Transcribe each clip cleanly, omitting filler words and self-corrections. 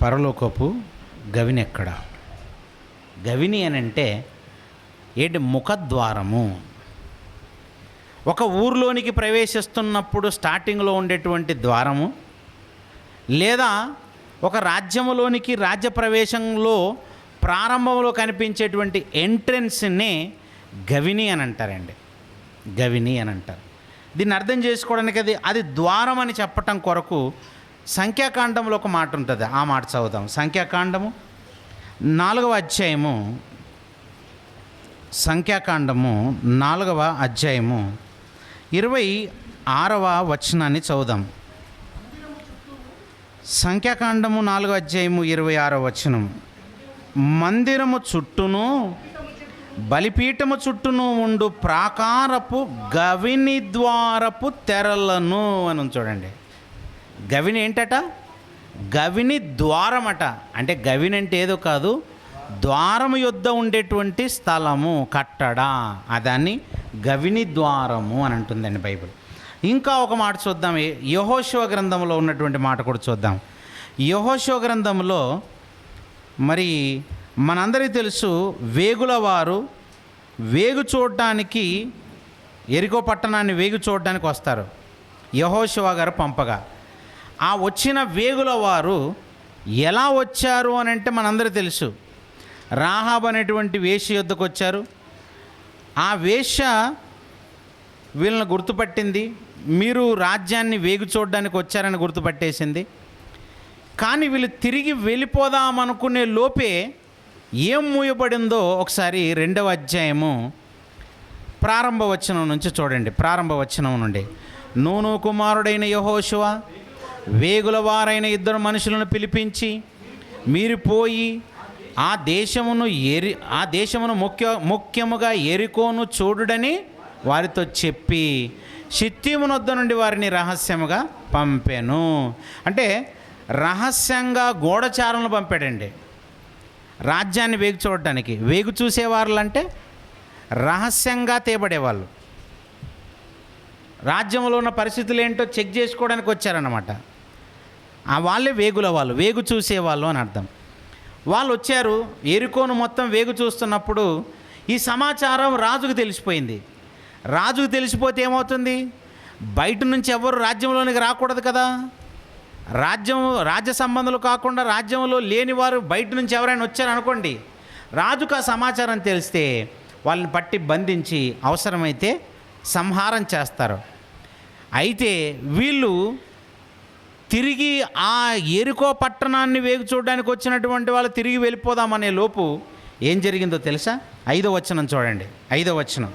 పరలోకపు గవిని ఎక్కడ? గవిని అని అంటే ఏంటి? ముఖద్వారము. ఒక ఊర్లోనికి ప్రవేశిస్తున్నప్పుడు స్టార్టింగ్లో ఉండేటువంటి ద్వారము, లేదా ఒక రాజ్యములోనికి రాజ్య ప్రవేశంలో ప్రారంభంలో కనిపించేటువంటి ఎంట్రెన్స్ని గవిని అని అంటారండి. గవిని అని అంటారు. దీన్ని అర్థం చేసుకోవడానికి అది ద్వారం అని చెప్పటం కొరకు సంఖ్యాకాండంలో ఒక మాట ఉంటుంది. ఆ మాట చదువుదాం. సంఖ్యాకాండము 4వ అధ్యాయము, సంఖ్యాకాండము 4వ అధ్యాయము 26వ వచనాన్ని చదువుదాం. సంఖ్యాకాండము 4వ అధ్యాయము 26వ వచనం. మందిరము చుట్టూను బలిపీఠము చుట్టూను ఉండు ప్రాకారపు గవిని ద్వారపు తెరలను అని చూడండి. గవిని ఏంటట? గవిని ద్వారమట. అంటే గవిని అంటే ఏదో కాదు, ద్వారము యొద్ద ఉండేటువంటి స్థలము, కట్టడ, దాన్ని గవిని ద్వారము అని అంటుందండి బైబిల్. ఇంకా ఒక మాట చూద్దాం. యెహోషువ గ్రంథంలో ఉన్నటువంటి మాట కూడా చూద్దాం. యెహోషువ గ్రంథంలో మరి మనందరికీ తెలుసు, వేగుల వారు వేగు చూడటానికి, యెరికో పట్టణాన్ని వేగు చూడడానికి వస్తారు యెహోషువ గారు పంపగా. ఆ వచ్చిన వేగుల వారు ఎలా వచ్చారు అని అంటే మనందరికీ తెలుసు. రాహాబ్ అనేటువంటి వేశ్య యొద్దకు వచ్చారు. ఆ వేశ్య వీళ్ళని గుర్తుపట్టింది. మీరు రాజ్యాన్ని వేగు చూడడానికి వచ్చారని గుర్తుపట్టేసింది. కానీ వీళ్ళు తిరిగి వెళ్ళిపోదామనుకునే లోపే ఏం మూయబడిందో ఒకసారి 2వ అధ్యాయము ప్రారంభ వచనం నుంచి చూడండి. ప్రారంభ వచనం నుండి, నూను కుమారుడైన యెహోషువ వేగుల వారైన 2 మనుషులను పిలిపించి, మీరు పోయి ఆ దేశమును ముఖ్యముగా యెరికోను చూడుడని వారితో చెప్పి షిత్తీము నొద్ద నుండి వారిని రహస్యముగా పంపెను. అంటే రహస్యంగా గూఢచారులను పంపాడండి రాజ్యాన్ని వేగు చూడటానికి. వేగు చూసేవాళ్ళు అంటే రహస్యంగా తేబడేవాళ్ళు, రాజ్యంలో ఉన్న పరిస్థితులు ఏంటో చెక్ చేసుకోవడానికి వచ్చారన్నమాట. వాళ్ళే వేగుల వాళ్ళు, వేగు చూసేవాళ్ళు అని అర్థం. వాళ్ళు వచ్చారు. యెరికోను మొత్తం వేగు చూస్తున్నప్పుడు ఈ సమాచారం రాజుకు తెలిసిపోయింది. రాజుకు తెలిసిపోతే ఏమవుతుంది? బయట నుంచి ఎవరు రాజ్యంలోనికి రాకూడదు కదా. రాజ్య సంబంధాలు కాకుండా రాజ్యంలో లేని వారు బయట నుంచి ఎవరైనా వచ్చారనుకోండి, రాజుకు ఆ సమాచారం తెలిస్తే వాళ్ళని పట్టి బంధించి అవసరమైతే సంహారం చేస్తారు. అయితే వీళ్ళు తిరిగి ఆ యెరికో పట్టణాన్ని వేగు చూడడానికి వచ్చినటువంటి వాళ్ళు తిరిగి వెళ్ళిపోదామనే లోపు ఏం జరిగిందో తెలుసా? 5వ వచనం చూడండి. 5వ వచనం,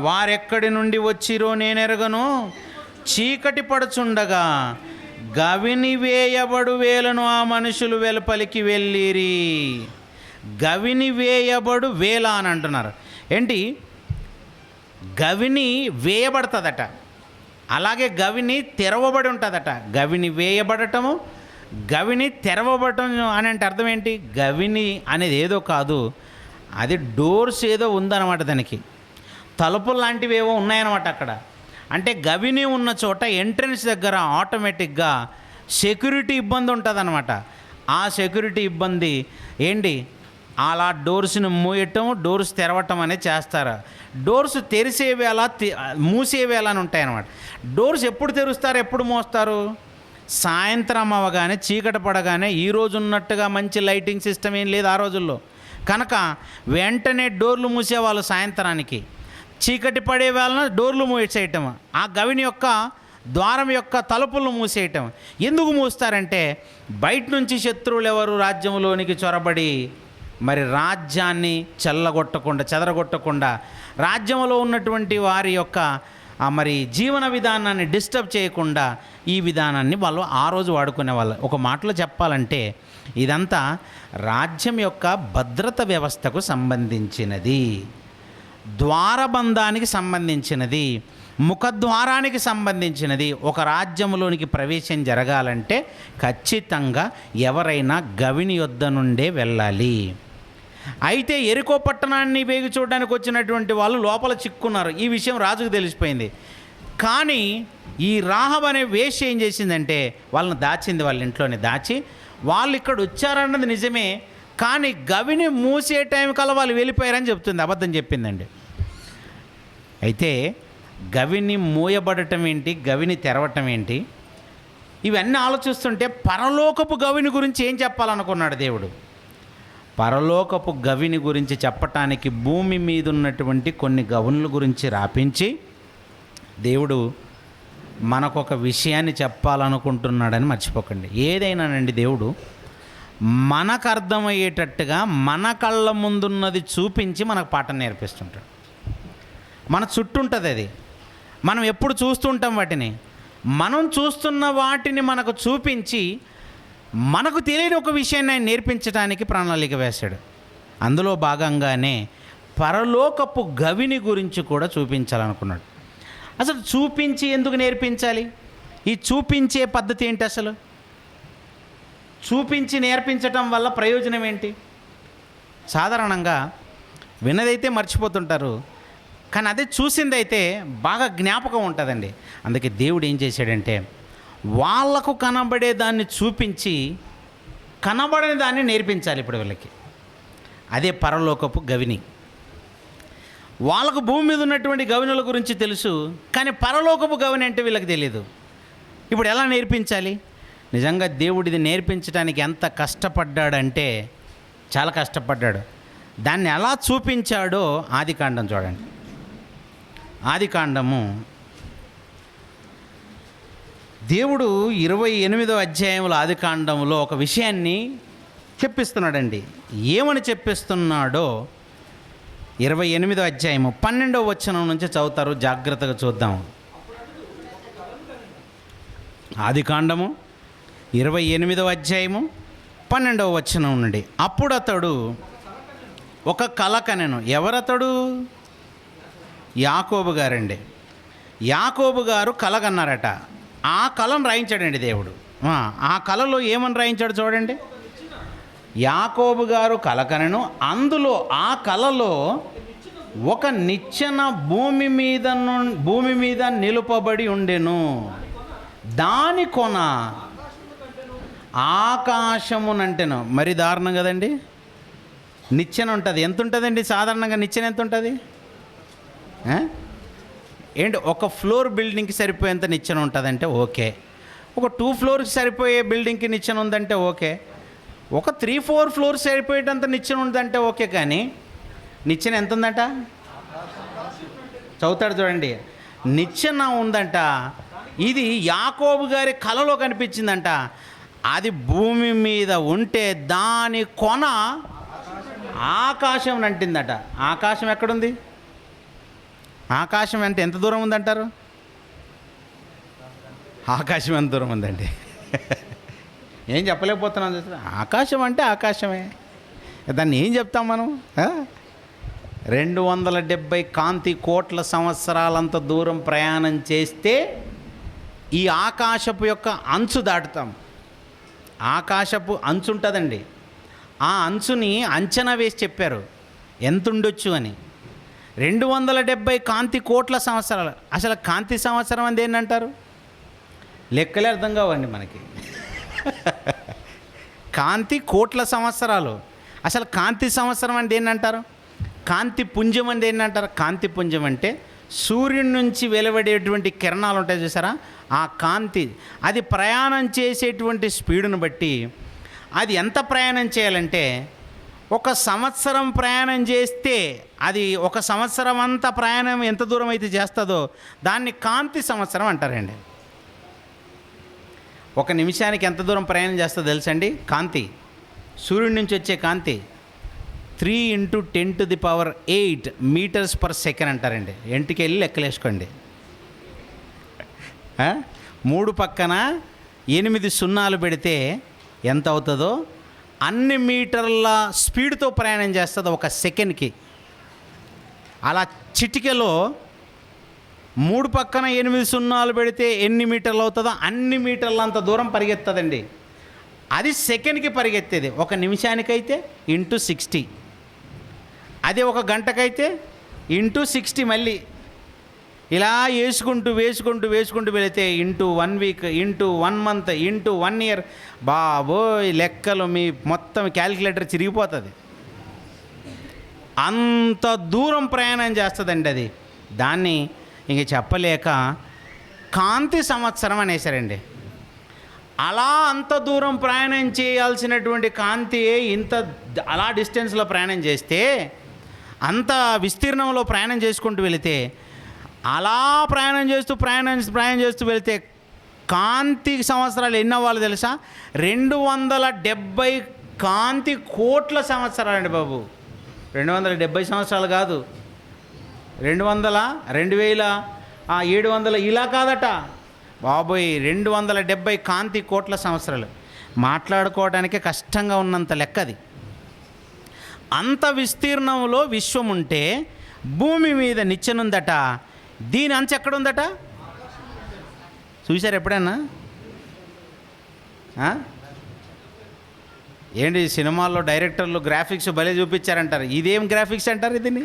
వారెక్కడి నుండి వచ్చిరో నేనెరగను, చీకటి పడుచుండగా గవిని వేయబడు వేలను ఆ మనుషులు వెలుపలికి వెళ్ళిరి. గవిని వేయబడు వేల అని అంటున్నారు. ఏంటి? గవిని వేయబడుతుందట, అలాగే గవిని తెరవబడి ఉంటుందట. గవిని వేయబడటము, గవిని తెరవబడటం అని అంటే అర్థం ఏంటి? గవిని అనేది ఏదో కాదు, అది డోర్స్ ఏదో ఉందన్నమాట. దానికి తలుపులు లాంటివి ఏవో ఉన్నాయన్నమాట అక్కడ. అంటే గవిని ఉన్న చోట ఎంట్రన్స్ దగ్గర ఆటోమేటిక్గా సెక్యూరిటీ ఇబ్బంది ఉంటుందన్నమాట. ఆ సెక్యూరిటీ ఇబ్బంది ఏంటి? అలా డోర్స్ని మూయటం, డోర్స్ తెరవటం అనేది చేస్తారు. డోర్స్ తెరిసే వేళ మూసే వేళ అని ఉంటాయన్నమాట. డోర్స్ ఎప్పుడు తెరుస్తారు, ఎప్పుడు మోస్తారు? సాయంత్రం అవ్వగానే, చీకటి పడగానే. ఈరోజు ఉన్నట్టుగా మంచి లైటింగ్ సిస్టమ్ ఏం లేదు ఆ రోజుల్లో కనుక వెంటనే డోర్లు మూసేవాళ్ళు. సాయంత్రానికి చీకటి పడే వేళ డోర్లు మూసేయటం, ఆ గవిని యొక్క ద్వారం యొక్క తలుపులను మూసేయటం. ఎందుకు మూస్తారంటే బయట నుంచి శత్రువులు ఎవరు రాజ్యంలోనికి చొరబడి మరి రాజ్యాన్ని చెదరగొట్టకుండా రాజ్యంలో ఉన్నటువంటి వారి యొక్క మరి జీవన విధానాన్ని డిస్టర్బ్ చేయకుండా ఈ విధానాన్ని వాళ్ళు ఆ రోజు వాడుకునేవాళ్ళు. ఒక మాటలో చెప్పాలంటే ఇదంతా రాజ్యం యొక్క భద్రత వ్యవస్థకు సంబంధించినది, ద్వారబంధానికి సంబంధించినది, ముఖద్వారానికి సంబంధించినది. ఒక రాజ్యంలోనికి ప్రవేశం జరగాలంటే ఖచ్చితంగా ఎవరైనా గవిని యొద్ద నుండే వెళ్ళాలి. అయితే యెరికో పట్టణాన్ని వేగు చూడడానికి వచ్చినటువంటి వాళ్ళు లోపల చిక్కున్నారు. ఈ విషయం రాజుకు తెలిసిపోయింది. కానీ ఈ రాహబ్ అనే వేశ్య ఏం చేసిందంటే వాళ్ళని దాచింది, వాళ్ళ ఇంట్లోనే దాచి. వాళ్ళు ఇక్కడ వచ్చారన్నది నిజమే, కానీ గవిని మూసే టైం కల్లా వాళ్ళు వెళ్ళిపోయారని చెప్తుంది, అబద్ధం చెప్పిందండి. అయితే గవిని మూయబడటం ఏంటి, గవిని తెరవటం ఏంటి, ఇవన్నీ ఆలోచిస్తుంటే పరలోకపు గవిని గురించి ఏం చెప్పాలనుకున్నాడు దేవుడు. పరలోకపు గవిని గురించి చెప్పటానికి భూమి మీద ఉన్నటువంటి కొన్ని గవునుల గురించి రాపించి దేవుడు మనకొక విషయాన్ని చెప్పాలనుకుంటున్నాడని మర్చిపోకండి. ఏదైనానండి దేవుడు మనకు అర్థమయ్యేటట్టుగా మన కళ్ళ ముందున్నది చూపించి మనకు పాఠం నేర్పిస్తుంటాడు. మన చుట్టూ ఉంటుంది అది, మనం ఎప్పుడు చూస్తుంటాం వాటిని. మనం చూస్తున్న వాటిని మనకు చూపించి మనకు తెలియని ఒక విషయాన్ని ఆయన నేర్పించడానికి ప్రణాళిక వేశాడు. అందులో భాగంగానే పరలోకపు గవిని గురించి కూడా చూపించాలనుకున్నాడు. అసలు చూపించి ఎందుకు నేర్పించాలి? ఈ చూపించే పద్ధతి ఏంటి? అసలు చూపించి నేర్పించటం వల్ల ప్రయోజనం ఏంటి? సాధారణంగా విన్నదైతే మర్చిపోతుంటారు, కానీ అదే చూసిందైతే బాగా జ్ఞాపకం ఉంటుందండి. అందుకే దేవుడు ఏం చేశాడంటే వాళ్లకు కనబడే దాన్ని చూపించి కనబడని దాన్ని నేర్పించాలి ఇప్పుడు వీళ్ళకి. అదే పరలోకపు గవిని. వాళ్ళకు భూమి మీద ఉన్నటువంటి గవినుల గురించి తెలుసు, కానీ పరలోకపు గవిని అంటే వీళ్ళకి తెలియదు. ఇప్పుడు ఎలా నేర్పించాలి? నిజంగా దేవుడిది నేర్పించడానికి ఎంత కష్టపడ్డాడంటే చాలా కష్టపడ్డాడు. దాన్ని ఎలా చూపించాడో ఆదికాండం చూడండి. ఆదికాండము దేవుడు 28వ అధ్యాయంలో ఆదికాండంలో ఒక విషయాన్ని చెప్పిస్తున్నాడండి. ఏమని చెప్పిస్తున్నాడో 28వ అధ్యాయము 12వ వచనం నుంచి చదువుతారు, జాగ్రత్తగా చూద్దాం. ఆదికాండము 28వ అధ్యాయము 12వ వచనం నుండి. అప్పుడు అతడు ఒక కల కనెను. ఎవరతడు? యాకోబు గారండి. యాకోబు గారు కలగన్నారట. ఆ కళను రాయించాడండి దేవుడు. ఆ కళలో ఏమని రాయించాడు చూడండి. యాకోబు గారు కలకనెను, అందులో ఆ కళలో ఒక నిచ్చెన భూమి మీద నిలుపబడి ఉండెను, దాని కొన ఆకాశమునంటెను. మరి దారుణం కదండి. నిచ్చెన ఉంటుంది, ఎంత ఉంటుందండి సాధారణంగా నిచ్చెన ఎంత ఉంటుంది ఏంటి? ఒక ఫ్లోర్ బిల్డింగ్కి సరిపోయేంత నిచ్చెన ఉంటుందంటే ఓకే. ఒక 2 ఫ్లోర్కి సరిపోయే బిల్డింగ్కి నిచ్చెన ఉందంటే ఓకే. ఒక 3-4 ఫ్లోర్ సరిపోయేటంత నిచ్చెన ఉందంటే ఓకే. కానీ నిచ్చెన ఎంత ఉందంట? చదువుతాడు చూడండి. నిచ్చెన ఉందంట. ఇది యాకోబు గారి కలలో కనిపించిందంట. అది భూమి మీద ఉంటే దాని కొన ఆకాశం అంటిందట. ఆకాశం ఎక్కడుంది? ఆకాశం అంటే ఎంత దూరం ఉందంటారు? ఆకాశం ఎంత దూరం ఉందండి? ఏం చెప్పలేకపోతున్నాం. ఆకాశం అంటే ఆకాశమే, దాన్ని ఏం చెప్తాం మనం? 270 కాంతి కోట్ల సంవత్సరాలంత దూరం ప్రయాణం చేస్తే ఈ ఆకాశపు యొక్క అంచు దాటుతాం. ఆకాశపు అంచు ఉంటుందండి. ఆ అంచుని అంచనా వేసి చెప్పారు ఎంత ఉండొచ్చు అని. 270 కాంతి కోట్ల సంవత్సరాలు. అసలు కాంతి సంవత్సరం అని ఏంటంటారు? లెక్కలే అర్థం కావండి మనకి. కాంతి కోట్ల సంవత్సరాలు. అసలు కాంతి సంవత్సరం అంటే ఏంటంటారు? కాంతి పుంజం అంటే ఏంటంటారు? కాంతి పుంజం అంటే సూర్యుడి నుంచి వెలువడేటువంటి కిరణాలు ఉంటాయి చూసారా, ఆ కాంతి. అది ప్రయాణం చేసేటువంటి స్పీడును బట్టి అది ఎంత ప్రయాణం చేయాలంటే, 1 సంవత్సరం ప్రయాణం చేస్తే అది 1 సంవత్సరం అంతా ప్రయాణం ఎంత దూరం అయితే చేస్తుందో దాన్ని కాంతి సంవత్సరం అంటారండి. 1 నిమిషానికి ఎంత దూరం ప్రయాణం చేస్తుందో తెలుసండి? కాంతి, సూర్యుడి నుంచి వచ్చే కాంతి 3 × 10⁸ మీటర్స్ పర్ సెకండ్ అంటారండి. ఎంటికి వెళ్ళి లెక్కలేసుకోండి. 3 పక్కన 8 సున్నాలు పెడితే ఎంత అవుతుందో అన్ని మీటర్ల స్పీడ్తో ప్రయాణం చేస్తుంది 1 సెకండ్కి. అలా చిటికెలో 3 పక్కన 8 సున్నాలు పెడితే ఎన్ని మీటర్లు అవుతుందో అన్ని మీటర్ల అంత దూరం పరిగెత్తదండి. అది సెకండ్కి పరిగెత్తేది. 1 నిమిషానికైతే × 60, అదే 1 గంటకైతే × 60 మళ్ళీ ఇలా వేసుకుంటూ వెళితే into 1 week, into 1 month, into 1 year, బాబోయ్ లెక్కలు మీ మొత్తం క్యాలిక్యులేటర్ చిరిగిపోతుంది. అంత దూరం ప్రయాణం చేస్తుందండి అది. దాన్ని ఇంక చెప్పలేక కాంతి సంవత్సరం అనేసారండి. అలా అంత దూరం ప్రయాణం చేయాల్సినటువంటి కాంతి అలా డిస్టెన్స్లో ప్రయాణం చేస్తే, అంత విస్తీర్ణంలో ప్రయాణం చేసుకుంటూ వెళితే, అలా ప్రయాణం చేస్తూ వెళితే కాంతి సంవత్సరాలు ఎన్ని అవ్వాలి తెలుసా? 270 కాంతి కోట్ల సంవత్సరాలండి బాబు. 270 సంవత్సరాలు కాదు, 2700 ఇలా కాదట బాబోయ్, 270 కాంతి కోట్ల సంవత్సరాలు. మాట్లాడుకోవడానికే కష్టంగా ఉన్నంత లెక్కది. అంత విస్తీర్ణంలో విశ్వం ఉంటే భూమి మీద నిచ్చెనుందట. దీని అంచు ఎక్కడుందట? చూశారు ఎప్పుడైనా? ఏంటి సినిమాల్లో డైరెక్టర్లు గ్రాఫిక్స్ భలే చూపించారంటారు. ఇదేం గ్రాఫిక్స్ అంటారు? దీన్ని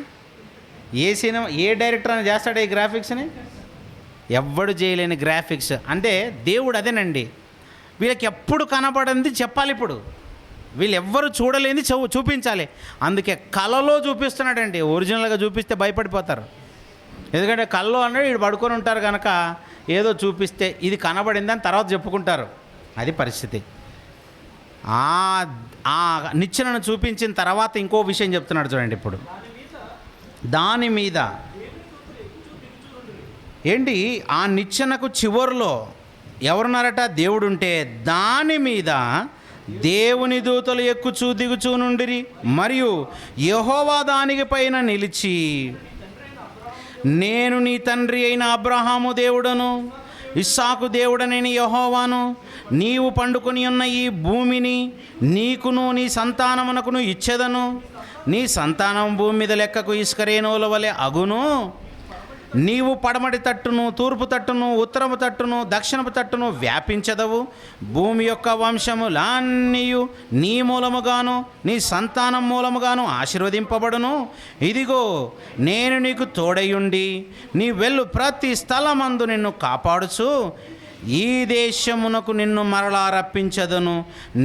ఏ డైరెక్టర్ అని చేస్తాడు ఈ గ్రాఫిక్స్ని? ఎవ్వడు చేయలేని గ్రాఫిక్స్. అంటే దేవుడు అదేనండి, వీళ్ళకి ఎప్పుడు కనబడింది చెప్పాలి. ఇప్పుడు వీళ్ళు ఎవ్వరు చూడలేని చూపించాలి. అందుకే కళలో చూపిస్తున్నాడండి. ఒరిజినల్గా చూపిస్తే భయపడిపోతారు. ఎందుకంటే కళ్ళలో అన్నాడు వీడు పడుకొని ఉంటారు కనుక ఏదో చూపిస్తే ఇది కనబడిందని తర్వాత చెప్పుకుంటారు. అది పరిస్థితి. ఆ నిచ్చెనను చూపించిన తర్వాత ఇంకో విషయం చెప్తున్నాడు చూడండి. ఇప్పుడు దాని మీద ఏంటి, ఆ నిచ్చెనకు చివరిలో ఎవరున్నారట? దేవుడుంటే దాని మీద దేవుని దూతలు ఎక్కుచూ దిగుచూ నుండిరి. మరియు యెహోవా దానికి పైన నిలిచి, నేను నీ తండ్రి అయిన అబ్రహాము దేవుడను, ఇస్సాకు దేవుడనైన యెహోవాను, నీవు పండుకొని ఉన్న ఈ భూమిని నీకును నీ సంతానమునకును ఇచ్చెదను. నీ సంతానం భూమి మీద లెక్కకు ఇసుక రేణువుల వలె అగును. నీవు పడమటి తట్టును, తూర్పు తట్టును, ఉత్తరపు తట్టును, దక్షిణపు తట్టును వ్యాపించదవు. భూమి యొక్క వంశములన్నీయు నీ మూలముగాను నీ సంతానం మూలముగాను ఆశీర్వదింపబడును. ఇదిగో నేను నీకు తోడయుండి నీ వెళ్ళు ప్రతి స్థలమందు నిన్ను కాపాడుచు ఈ దేశమునకు నిన్ను మరలా రప్పించదును.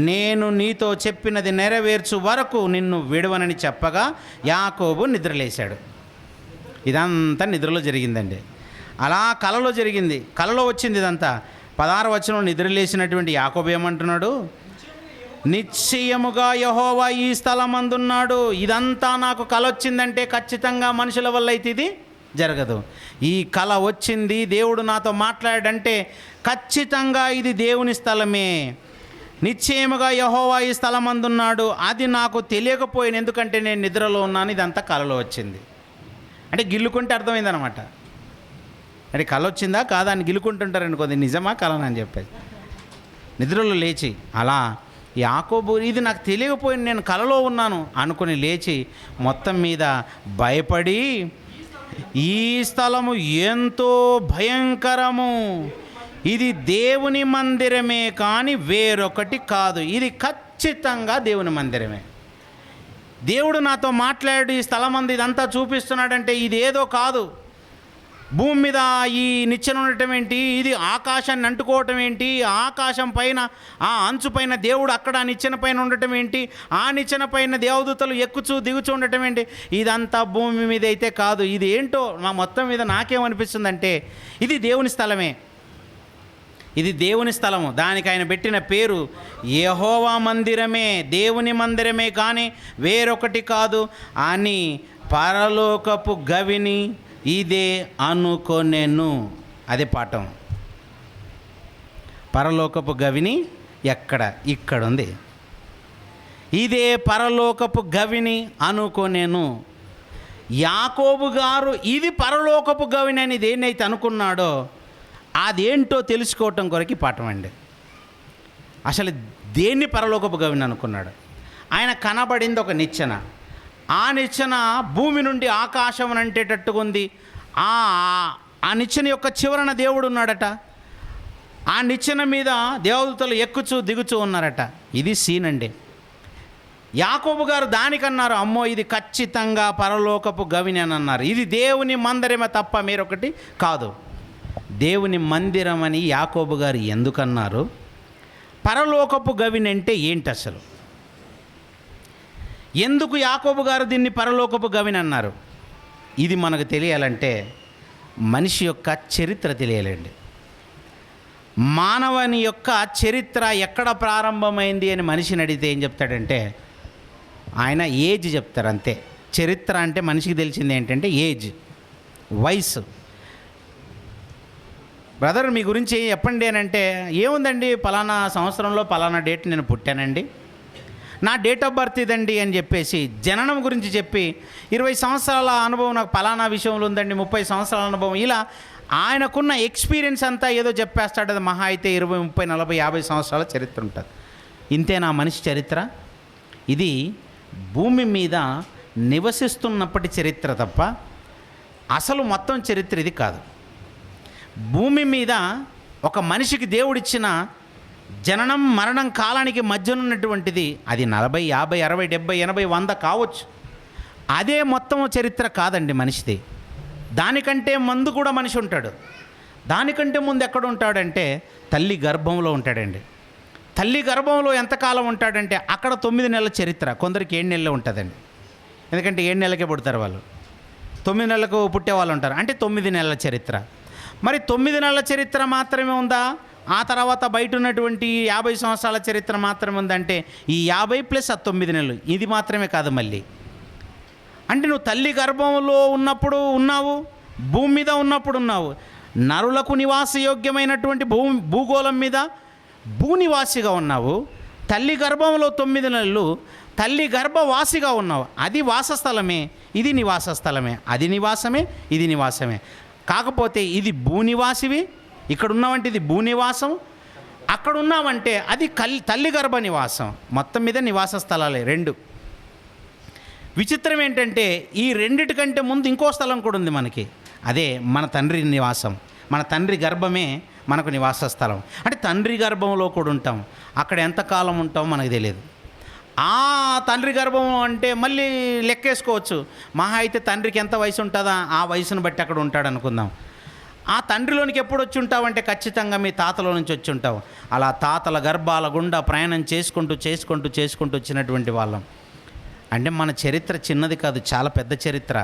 నేను నీతో చెప్పినది నెరవేర్చు వరకు నిన్ను విడవనని చెప్పగా యాకోబు నిద్రలేశాడు. ఇదంతా నిద్రలో జరిగిందండి. అలా కలలో జరిగింది, కలలో వచ్చింది ఇదంతా. 16వ వచనంలో నిద్రలేసినటువంటి యాకోబు ఏమంటున్నాడు? నిశ్చయముగా యెహోవా ఈ స్థలమందున్నాడు. ఇదంతా నాకు కల వచ్చిందంటే ఖచ్చితంగా మనుషుల వల్ల అయితే ఇది జరగదు. ఈ కల వచ్చింది, దేవుడు నాతో మాట్లాడంటే ఖచ్చితంగా ఇది దేవుని స్థలమే. నిశ్చయముగా యెహోవా ఈ స్థలమందున్నాడు. అది నాకు తెలియకపోయిన, ఎందుకంటే నేను నిద్రలో ఉన్నాను. ఇదంతా కలలో వచ్చింది అంటే గిల్లుకుంటే అర్థమైందనమాట. అంటే కళ వచ్చిందా కాదా అని గిల్లుకుంటుంటారండి కొద్ది, నిజమా కళనా అని చెప్పేసి. నిద్రలో లేచి అలా యాకోబు ఇది నాకు తెలియకపోయిన, నేను కలలో ఉన్నాను అనుకుని లేచి మొత్తం మీద భయపడి, ఈ స్థలము ఎంతో భయంకరము, ఇది దేవుని మందిరమే కానీ వేరొకటి కాదు, ఇది ఖచ్చితంగా దేవుని మందిరమే. దేవుడు నాతో మాట్లాడు ఈ స్థలం అంది ఇదంతా చూపిస్తున్నాడంటే ఇది ఏదో కాదు. భూమి మీద ఈ నిచ్చెన ఉండటం ఏంటి, ఇది ఆకాశాన్ని అంటుకోవటం ఏంటి, ఆకాశం పైన ఆ అంచు పైన దేవుడు అక్కడ ఆ నిచ్చెన పైన ఉండటం ఏంటి, ఆ నిచ్చెన పైన దేవదూతలు ఎక్కుచూ దిగుచూ ఉండటం ఏంటి, ఇదంతా భూమి మీద అయితే కాదు. ఇది ఏంటో నా మొత్తం మీద నాకేమనిపిస్తుందంటే ఇది దేవుని స్థలమే, ఇది దేవుని స్థలము. దానికి ఆయన పెట్టిన పేరు యెహోవా మందిరమే, దేవుని మందిరమే కానీ వేరొకటి కాదు అని పరలోకపు గవిని ఇదే అనుకొనెను. అదే పాఠం. పరలోకపు గవిని ఇక్కడ ఉంది. ఇదే పరలోకపు గవిని అనుకొనెను. యాకోబు గారు ఇది పరలోకపు గవిని అని దేన్నైతే అనుకున్నాడో అదేంటో తెలుసుకోవటం కొరకు పాఠం అండి. అసలు దేన్ని పరలోకపు గవిని అనుకున్నాడు? ఆయన కనబడింది ఒక నిచ్చెన. ఆ నిచ్చెన భూమి నుండి ఆకాశం అంటేటట్టుగా ఉంది. ఆ నిచ్చెన యొక్క చివరన దేవుడు ఉన్నాడట. ఆ నిచ్చెన మీద దేవదూతలు ఎక్కుచూ దిగుచూ ఉన్నారట. ఇది సీన్ అండి. యాకోబు గారు దానికన్నారు, అమ్మో ఇది ఖచ్చితంగా పరలోకపు గవిని అని అన్నారు. ఇది దేవుని మందిరమే తప్ప మీరొకటి కాదు. దేవుని మందిరం అని యాకోబు గారు ఎందుకన్నారు? పరలోకపు గవిని అంటే ఏంటి అసలు? ఎందుకు యాకోబు గారు దీన్ని పరలోకపు గవిని అన్నారు? ఇది మనకు తెలియాలంటే మనిషి యొక్క చరిత్ర తెలియాలండి. మానవుని యొక్క చరిత్ర ఎక్కడ ప్రారంభమైంది అని మనిషిని అడిగితే ఏం చెప్తాడంటే ఆయన ఏజ్ చెప్తారు, అంతే. చరిత్ర అంటే మనిషికి తెలిసింది ఏంటంటే ఏజ్, వయసు. బ్రదర్ మీ గురించి చెప్పండి అని అంటే ఏముందండి, పలానా సంవత్సరంలో పలానా డేట్ నేను పుట్టానండి, నా డేట్ ఆఫ్ బర్త్ ఇదండి అని చెప్పేసి జననం గురించి చెప్పి 20 సంవత్సరాల అనుభవం నాకు పలానా విషయంలో ఉందండి, 30 సంవత్సరాల అనుభవం, ఇలా ఆయనకున్న ఎక్స్పీరియన్స్ అంతా ఏదో చెప్పేస్తాడు. అది మహా అయితే 20, 30, 40, 50 సంవత్సరాల చరిత్ర ఉంటుంది. ఇంతేనా మనిషి చరిత్ర? ఇది భూమి మీద నివసిస్తున్నప్పటి చరిత్ర తప్ప అసలు మొత్తం చరిత్ర ఇది కాదు. భూమి మీద ఒక మనిషికి దేవుడిచ్చిన జననం మరణం కాలానికి మధ్యనున్నటువంటిది అది 40, 50, 60, 70, 80, 100 కావచ్చు. అదే మొత్తం చరిత్ర కాదండి మనిషిది. దానికంటే ముందు కూడా మనిషి ఉంటాడు. దానికంటే ముందు ఎక్కడ ఉంటాడంటే తల్లి గర్భంలో ఉంటాడండి. తల్లి గర్భంలో ఎంతకాలం ఉంటాడంటే అక్కడ 9 నెలల చరిత్ర, కొందరికి 7 నెలలు ఉంటుందండి. ఎందుకంటే 7 నెలలకే పుడతారు వాళ్ళు, 9 నెలలకు పుట్టే వాళ్ళు ఉంటారు, అంటే 9 నెలల చరిత్ర. మరి 9 నెలల చరిత్ర మాత్రమే ఉందా? ఆ తర్వాత బయట ఉన్నటువంటి 50 సంవత్సరాల చరిత్ర మాత్రమే ఉందంటే ఈ 50 ప్లస్ 9 నెలలు ఇది మాత్రమే కాదు. మళ్ళీ అంటే నువ్వు తల్లి గర్భంలో ఉన్నప్పుడు ఉన్నావు, భూమి మీద ఉన్నప్పుడు ఉన్నావు, నరులకు నివాసయోగ్యమైనటువంటి భూగోళం మీద భూనివాసిగా ఉన్నావు. తల్లి గర్భంలో 9 నెలలు తల్లి గర్భవాసిగా ఉన్నావు. అది వాసస్థలమే, ఇది నివాస స్థలమే. అది నివాసమే, ఇది నివాసమే. కాకపోతే ఇది భూనివాసివి, ఇక్కడ ఉన్నావంటే ఇది భూనివాసం, అక్కడ ఉన్నావంటే అది తల్లి గర్భ నివాసం. మొత్తం మీద నివాస స్థలాలే రెండు. విచిత్రం ఏంటంటే ఈ రెండిటికంటే ముందు ఇంకో స్థలం కూడా ఉంది మనకి, అదే మన తండ్రి నివాసం. మన తండ్రి గర్భమే మనకు నివాస స్థలం. అంటే తండ్రి గర్భంలో కూడా ఉంటాం. అక్కడ ఎంతకాలం ఉంటామో మనకు తెలియదు. ఆ తండ్రి గర్భం అంటే మళ్ళీ లెక్కేసుకోవచ్చు, మహా అయితే తండ్రికి ఎంత వయసు ఉంటుందా ఆ వయసును బట్టి అక్కడ ఉంటాడు అనుకుందాం. ఆ తండ్రిలోనికి ఎప్పుడు వచ్చి ఉంటావంటే ఖచ్చితంగా మీ తాతలో నుంచి వచ్చి ఉంటావు. అలా తాతల గర్భాల గుండా ప్రయాణం చేసుకుంటూ వచ్చినటువంటి వాళ్ళం. అంటే మన చరిత్ర చిన్నది కాదు, చాలా పెద్ద చరిత్ర.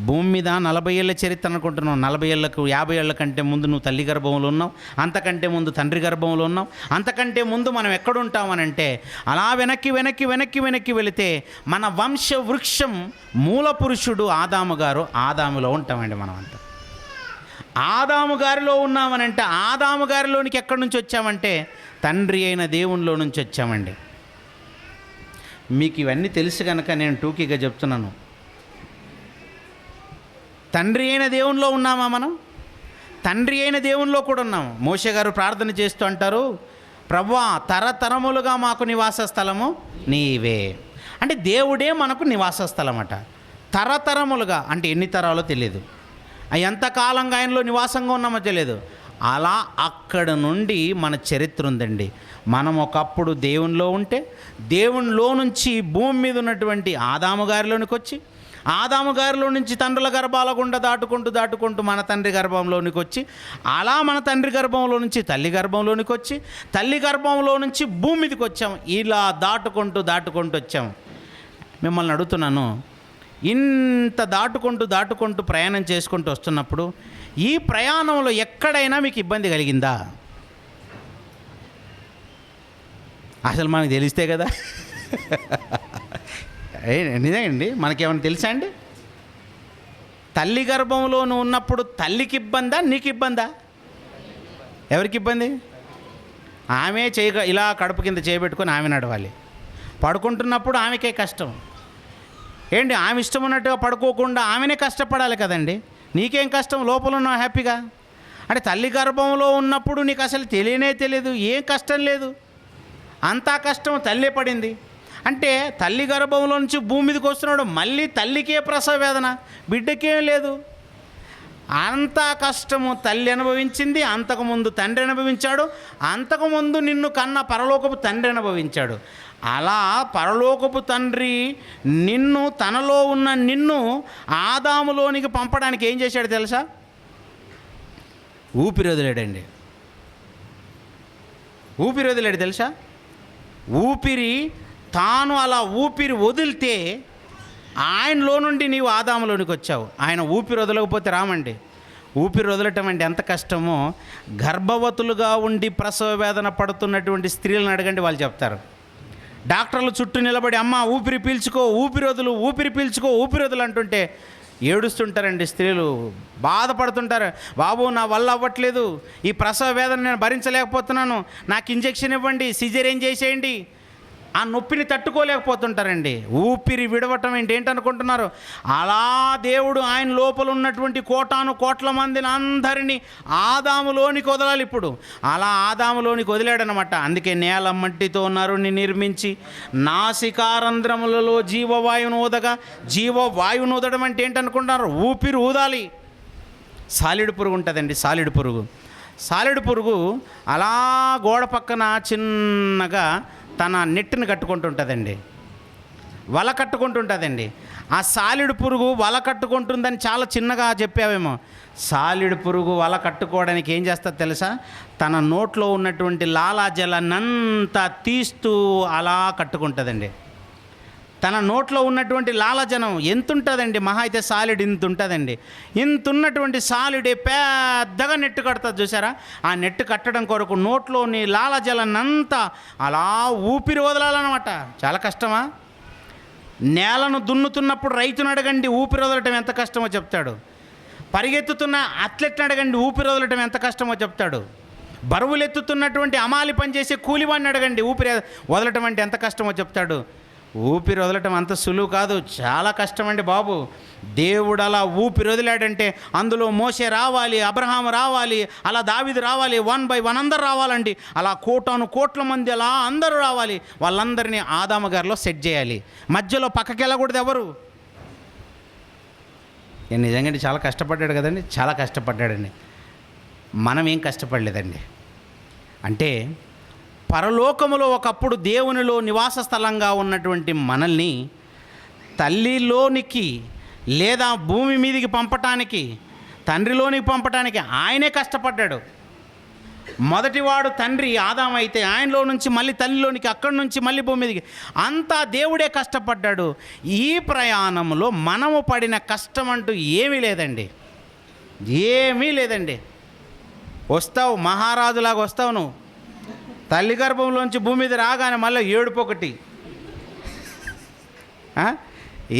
భూమి మీద 40 ఏళ్ళ చరిత్ర అనుకుంటున్నావు. 40 ఏళ్ళకు 50 ఏళ్ళ కంటే ముందు నువ్వు తల్లి గర్భంలో ఉన్నావు, అంతకంటే ముందు తండ్రి గర్భంలో ఉన్నావు, అంతకంటే ముందు మనం ఎక్కడుంటామనంటే అలా వెనక్కి వెళితే మన వంశ వృక్షం మూల పురుషుడు ఆదాము గారు, ఆదాములో ఉంటామండి మనం అంతా. ఆదాము గారిలో ఉన్నామనంటే ఆదాము గారిలోనికి ఎక్కడి నుంచి వచ్చామంటే తండ్రి అయిన దేవునిలో నుంచి వచ్చామండి. మీకు ఇవన్నీ తెలుసు కనుక నేను టూకీగా చెప్తున్నాను. తండ్రి అయిన దేవునిలో ఉన్నామా మనం? తండ్రి అయిన దేవునిలో కూడా ఉన్నాము. మోషే గారు ప్రార్థన చేస్తూ అంటారు, ప్రభువా తరతరములుగా మాకు నివాస స్థలము నీవే. అంటే దేవుడే మనకు నివాస స్థలం అట. తరతరములుగా అంటే ఎన్ని తరాలో తెలియదు, ఎంతకాలంగా ఆయనలో నివాసంగా ఉన్నామో తెలియదు. అలా అక్కడ నుండి మన చరిత్ర ఉందండి. మనం ఒకప్పుడు దేవునిలో ఉంటే దేవునిలో నుంచి భూమి మీద ఉన్నటువంటి ఆదాము గారిలోనికి వచ్చి ఆదాము గారిలో నుంచి తండ్రుల గర్భాల గుండా దాటుకుంటూ మన తండ్రి గర్భంలోనికి వచ్చి అలా మన తండ్రి గర్భంలో నుంచి తల్లి గర్భంలోనికి వచ్చి తల్లి గర్భంలో నుంచి భూమి మీదకి వచ్చాము. ఇలా దాటుకుంటూ వచ్చాము. మిమ్మల్ని అడుగుతున్నాను, ఇంత దాటుకుంటూ ప్రయాణం చేసుకుంటూ వస్తున్నప్పుడు ఈ ప్రయాణంలో ఎక్కడైనా మీకు ఇబ్బంది కలిగిందా? అసలు మనకు తెలిస్తే కదా. నిజండి, మనకేమైనా తెలుసా అండి? తల్లి గర్భంలో నువ్వు ఉన్నప్పుడు తల్లికి ఇబ్బందా నీకు ఇబ్బందా? ఎవరికి ఇబ్బంది? ఆమె ఇలా కడుపు కింద చేయబెట్టుకొని ఆమె నడవాలి. పడుకుంటున్నప్పుడు ఆమెకే కష్టం ఏంటి? ఆమె ఇష్టం ఉన్నట్టుగా పడుకోకుండా ఆమెనే కష్టపడాలి కదండి. నీకేం కష్టం? లోపల ఉన్నావు హ్యాపీగా. అంటే తల్లి గర్భంలో ఉన్నప్పుడు నీకు అసలు తెలియదు, ఏం కష్టం లేదు, అంతా కష్టం తల్లే పడింది. అంటే తల్లి గర్భంలో నుంచి భూమి మీదకి వస్తున్నాడు, మళ్ళీ తల్లికే ప్రసవ వేదన, బిడ్డకేం లేదు. అంత కష్టము తల్లి అనుభవించింది, అంతకుముందు తండ్రి అనుభవించాడు, అంతకుముందు నిన్ను కన్న పరలోకపు తండ్రి అనుభవించాడు. అలా పరలోకపు తండ్రి తనలో ఉన్న నిన్ను ఆదాములోనికి పంపడానికి ఏం చేశాడు తెలుసా? ఊపిరి వదిలాడండి. ఊపిరి వదిలాడు తెలుసా? తాను అలా ఊపిరి వదిలితే ఆయనలో నుండి నీవు ఆదాములోనికి వచ్చావు. ఆయన ఊపిరి వదలకపోతే రామండి. ఊపిరి వదలటం అంటే ఎంత కష్టమో గర్భవతులుగా ఉండి ప్రసవ వేదన పడుతున్నటువంటి స్త్రీలను అడగండి, వాళ్ళు చెప్తారు. డాక్టర్లు చుట్టూ నిలబడి అమ్మ ఊపిరి పీల్చుకో, ఊపిరి వదులు, ఊపిరి పీల్చుకో, ఊపిరి వదులు అంటుంటే ఏడుస్తుంటారండి స్త్రీలు, బాధపడుతుంటారు. బాబు నా వల్ల అవ్వట్లేదు, ఈ ప్రసవ వేదన నేను భరించలేకపోతున్నాను, నాకు ఇంజెక్షన్ ఇవ్వండి, సిజేరియన్ చేసేయండి. ఆ నొప్పిని తట్టుకోలేకపోతుంటారండి. ఊపిరి విడవటం ఏంటనుకుంటున్నారు? అలా దేవుడు ఆయన లోపల ఉన్నటువంటి కోట్ల మందిని అందరినీ ఆదాములోనికి వదలాలి. ఇప్పుడు అలా ఆదాములోనికి వదిలాడనమాట. అందుకే నేల మట్టితో నరుని నిర్మించి నాసికారంధ్రములలో జీవవాయువును ఊదగా, జీవవాయువును ఊదడం అంటే ఏంటనుకుంటున్నారు? ఊపిరి ఊదాలి. సాలిడు పురుగు ఉంటుందండి, సాలిడు పురుగు అలా గోడ పక్కన చిన్నగా తన నెట్టుని కట్టుకుంటుంటుందండి, వల కట్టుకుంటుంటుందండి. ఆ సాలిడు పురుగు వల కట్టుకుంటుందని చాలా చిన్నగా చెప్పావేమో. సాలిడు పురుగు వల కట్టుకోవడానికి ఏం చేస్తుందో తెలుసా? తన నోట్లో ఉన్నటువంటి లాలాజలాన్నంతా తీస్తూ అలా కట్టుకుంటుందండి. తన నోట్లో ఉన్నటువంటి లాలజనం ఎంత ఉంటుందండి? మహా అయితే సాలిడ్ ఇంత ఉంటుందండి. ఇంత ఉన్నటువంటి సాలిడే పెద్దగా నెట్టు కడుతుంది చూసారా? ఆ నెట్టు కట్టడం కొరకు నోట్లోని లాలజలనంతా అలా ఊపిరి వదలాలన్నమాట. చాలా కష్టమా? నేలను దున్నుతున్నప్పుడు రైతును అడగండి, ఊపిరి వదలటం ఎంత కష్టమో చెప్తాడు. పరిగెత్తుతున్న అథ్లెట్ని అడగండి, ఊపిరి వదలటం ఎంత కష్టమో చెప్తాడు. బరువులు ఎత్తుతున్నటువంటి అమాలి పనిచేసే కూలివాడిని అడగండి, ఊపిరి వదలటం అంటే ఎంత కష్టమో చెప్తాడు. ఊపిరి వదలటం అంత సులువు కాదు, చాలా కష్టం అండి బాబు. దేవుడు అలా ఊపిరి వదిలాడంటే అందులో మోషే రావాలి, అబ్రహాము రావాలి, అలా దావీదు రావాలి, 1 by 1 అందరు రావాలండి. అలా కోట్ల మంది అలా అందరూ రావాలి. వాళ్ళందరినీ ఆదాము గారిలో సెట్ చేయాలి. మధ్యలో పక్కకి వెళ్ళకూడదు ఎవరు. నిజంగా చాలా కష్టపడ్డాడు కదండి, చాలా కష్టపడ్డాడండి. మనం ఏం కష్టపడలేదండి. అంటే పరలోకములో ఒకప్పుడు దేవునిలో నివాస స్థలంగా ఉన్నటువంటి మనల్ని తల్లిలోనికి లేదా భూమి మీదికి పంపటానికి, తండ్రిలోనికి పంపటానికి ఆయనే కష్టపడ్డాడు. మొదటివాడు తండ్రి ఆదాము అయితే ఆయనలో నుంచి మళ్ళీ తల్లిలోనికి, అక్కడి నుంచి మళ్ళీ భూమి మీదికి, అంతా దేవుడే కష్టపడ్డాడు. ఈ ప్రయాణంలో మనము పడిన కష్టం అంటూ ఏమీ లేదండి, ఏమీ లేదండి. వస్తావు, మహారాజులాగా వస్తావు నువ్వు. తల్లి గర్భంలోంచి భూమి మీద రాగానే మళ్ళీ ఏడుపు ఒకటి.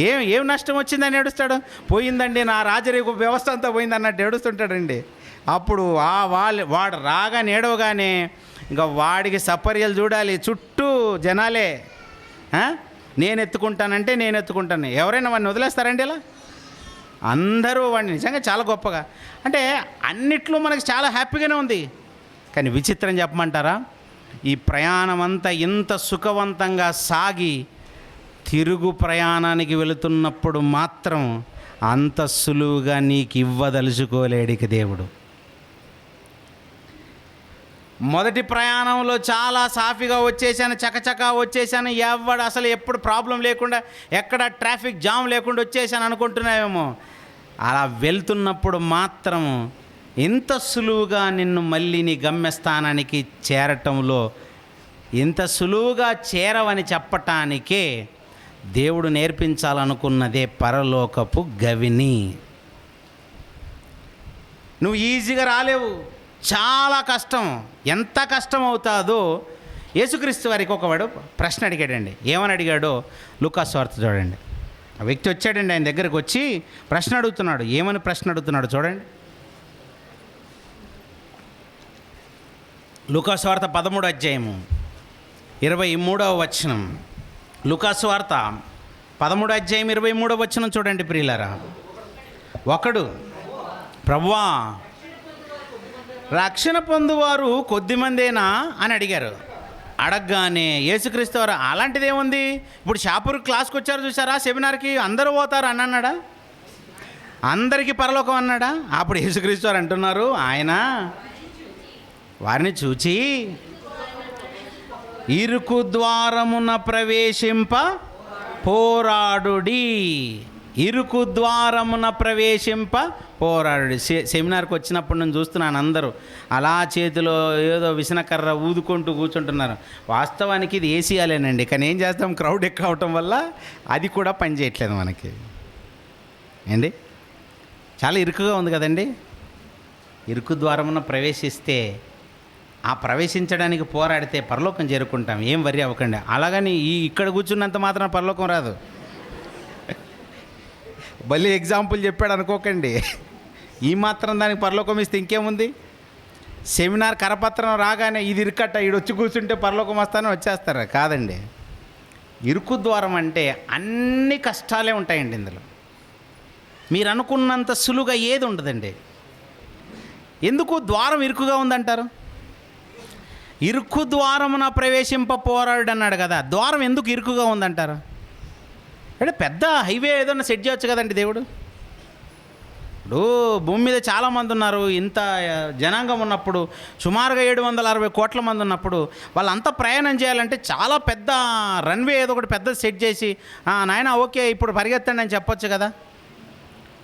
ఏం నష్టం వచ్చిందని ఏడుస్తాడు? పోయిందండి నా రాజరిక వ్యవస్థ అంతా పోయింది అన్నట్టు ఏడుస్తుంటాడండి. అప్పుడు వాడు రాగానే ఏడవగానే ఇంకా వాడికి సపర్యలు చూడాలి, చుట్టూ జనాలే. నేను ఎత్తుకుంటాను. ఎవరైనా వాడిని వదిలేస్తారండి ఇలా? అందరూ వాడిని నిజంగా చాలా గొప్పగా, అంటే అన్నిట్లో మనకి చాలా హ్యాపీగానే ఉంది. కానీ విచిత్రం చెప్పమంటారా? ఈ ప్రయాణం అంతా ఇంత సుఖవంతంగా సాగి తిరుగు ప్రయాణానికి వెళుతున్నప్పుడు మాత్రం అంత సులువుగా నీకు ఇవ్వదలుచుకోలేడికి దేవుడు. మొదటి ప్రయాణంలో చాలా సాఫీగా వచ్చేసాను, చకచకా వచ్చేసాను, అసలు ఎప్పుడు ప్రాబ్లం లేకుండా, ఎక్కడ ట్రాఫిక్ జామ్ లేకుండా వచ్చేసాను అనుకుంటున్నావేమో. అలా వెళ్తున్నప్పుడు మాత్రం ఇంత సులువుగా నిన్ను మళ్ళీ నీ గమ్యస్థానానికి చేరటంలో, ఇంత సులువుగా చేరవని చెప్పటానికే దేవుడు నేర్పించాలనుకున్నదే పరలోకపు గవిని. నువ్వు ఈజీగా రాలేవు, చాలా కష్టం. ఎంత కష్టం అవుతుందో యేసుక్రీస్తు వారికి ఒకవాడు ప్రశ్న అడిగాడండి. ఏమని అడిగాడో లూకాసు వార్త చూడండి. ఆ వ్యక్తి వచ్చాడండి, ఆయన దగ్గరకు వచ్చి ప్రశ్న అడుగుతున్నాడు. ఏమని ప్రశ్న అడుగుతున్నాడు చూడండి. లూకాసు వార్త 13వ అధ్యాయము 23వ వచనం. లూకాసు వార్త 13వ అధ్యాయం 23వ వచనం చూడండి ప్రియులారా. ఒకడు, ప్రభువా రక్షణ పొందువారు కొద్దిమందేనా అని అడిగారు. అడగగానే యేసుక్రీస్తు వారు అలాంటిదేముంది, ఇప్పుడు షాపూర్ క్లాస్కి వచ్చారు చూసారా, సెమినార్కి అందరూ పోతారు అని అన్నాడా? అందరికీ పరలోకం అన్నాడా? అప్పుడు యేసుక్రీస్తు వారు అంటున్నారు, ఆయన వారిని చూచి ఇరుకు ద్వారమున ప్రవేశింప పోరాడుడి, ఇరుకు ద్వారమున ప్రవేశింప పోరాడుడి. సెమినార్కి వచ్చినప్పుడు నేను చూస్తున్నాను, అందరూ అలా చేతిలో ఏదో విసనకర్ర ఊదుకుంటూ కూర్చుంటున్నారు. వాస్తవానికి ఇది ఏసీయాలేనండి, కానీ ఏం చేస్తాం, క్రౌడ్ ఎక్కువ అవటం వల్ల అది కూడా పని చేయట్లేదు మనకి. ఏండి, చాలా ఇరుకుగా ఉంది కదండి. ఇరుకు ద్వారమున ప్రవేశిస్తే, ఆ ప్రవేశించడానికి పోరాడితే పరలోకం చేరుకుంటాం. ఏం వర్రీ అవ్వకండి. అలాగని ఇక్కడ కూర్చున్నంత మాత్రం పరలోకం రాదు. భలే ఎగ్జాంపుల్ చెప్పాడు అనుకోకండి. ఈ మాత్రం దానికి పరలోకం ఇస్తే ఇంకేముంది? సెమినార్ కరపత్రం రాగానే ఇది ఇరుకట్ట, ఈడొచ్చి కూర్చుంటే పరలోకం వస్తానని వచ్చేస్తారా? కాదండి. ఇరుకు ద్వారం అంటే అన్ని కష్టాలే ఉంటాయండి ఇందులో. మీరు అనుకున్నంత సులువుగా ఏది ఉండదండి. ఎందుకు ద్వారం ఇరుకుగా ఉందంటారు? ఇరుకు ద్వారమున ప్రవేశింప పోరాడు అన్నాడు కదా, ద్వారం ఎందుకు ఇరుకుగా ఉందంటారు? అంటే పెద్ద హైవే ఏదైనా సెట్ చేయొచ్చు కదండి దేవుడు. ఇప్పుడు భూమి మీద చాలామంది ఉన్నారు, ఇంత జనాంగం ఉన్నప్పుడు, సుమారుగా 760 కోట్ల మంది ఉన్నప్పుడు, వాళ్ళంతా ప్రయాణం చేయాలంటే చాలా పెద్ద రన్వే ఏదో ఒకటి పెద్ద సెట్ చేసి, నాయన ఓకే ఇప్పుడు పరిగెత్తండి అని చెప్పొచ్చు కదా.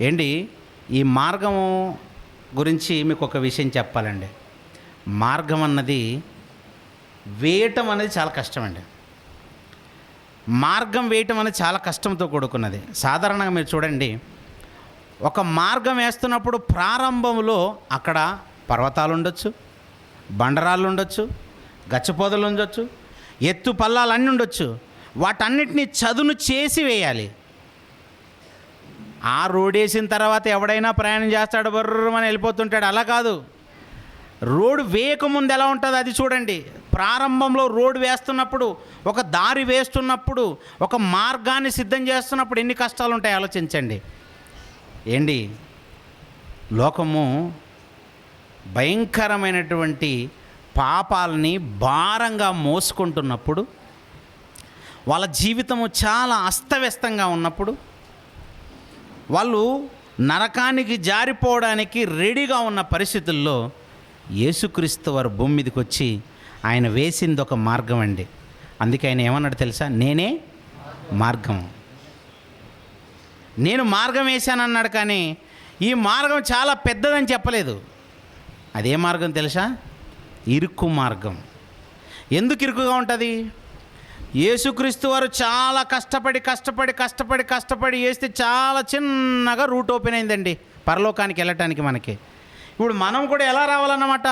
ఏంటి, ఈ మార్గం గురించి మీకు ఒక విషయం చెప్పాలండి. మార్గం అన్నది వేయటం అనేది చాలా కష్టమండి. మార్గం వేయటం అనేది చాలా కష్టంతో కూడుకున్నది. సాధారణంగా మీరు చూడండి, ఒక మార్గం వేస్తున్నప్పుడు ప్రారంభంలో అక్కడ పర్వతాలు ఉండొచ్చు, బండరాళ్ళు ఉండొచ్చు, గచ్చపొదలు ఉండొచ్చు, ఎత్తు పల్లాలు అన్నీ ఉండొచ్చు. వాటన్నిటిని చదును చేసి వేయాలి. ఆ రోడ్ వేసిన తర్వాత ఎవడైనా ప్రయాణం చేస్తాడు, బర్రమని వెళ్ళిపోతుంటాడు. అలా కాదు. రోడ్డు వేయకముందు ఎలా ఉంటుంది అది చూడండి. ప్రారంభంలో రోడ్డు వేస్తున్నప్పుడు, ఒక దారి వేస్తున్నప్పుడు, ఒక మార్గాన్ని సిద్ధం చేస్తున్నప్పుడు ఎన్ని కష్టాలు ఉంటాయి ఆలోచించండి. ఏంటి, లోకము భయంకరమైనటువంటి పాపాలని భారంగా మోసుకుంటున్నప్పుడు, వాళ్ళ జీవితము చాలా అస్తవ్యస్తంగా ఉన్నప్పుడు, వాళ్ళు నరకానికి జారిపోవడానికి రెడీగా ఉన్న పరిస్థితుల్లో యేసుక్రీస్తు వారు భూమి మీదకి వచ్చి ఆయన వేసింది ఒక మార్గం అండి. అందుకే ఆయన ఏమన్నాడు తెలుసా? నేనే మార్గం, నేను మార్గం వేశానన్నాడు. కానీ ఈ మార్గం చాలా పెద్దదని చెప్పలేదు. అదే మార్గం తెలుసా? ఇరుకు మార్గం. ఎందుకు ఇరుకుగా ఉంటుంది? యేసుక్రీస్తు వారు చాలా కష్టపడి వేస్తే చాలా చిన్నగా రూట్ ఓపెన్ అయిందండి పరలోకానికి వెళ్ళటానికి మనకి. ఇప్పుడు మనం కూడా ఎలా రావాలన్నమాట?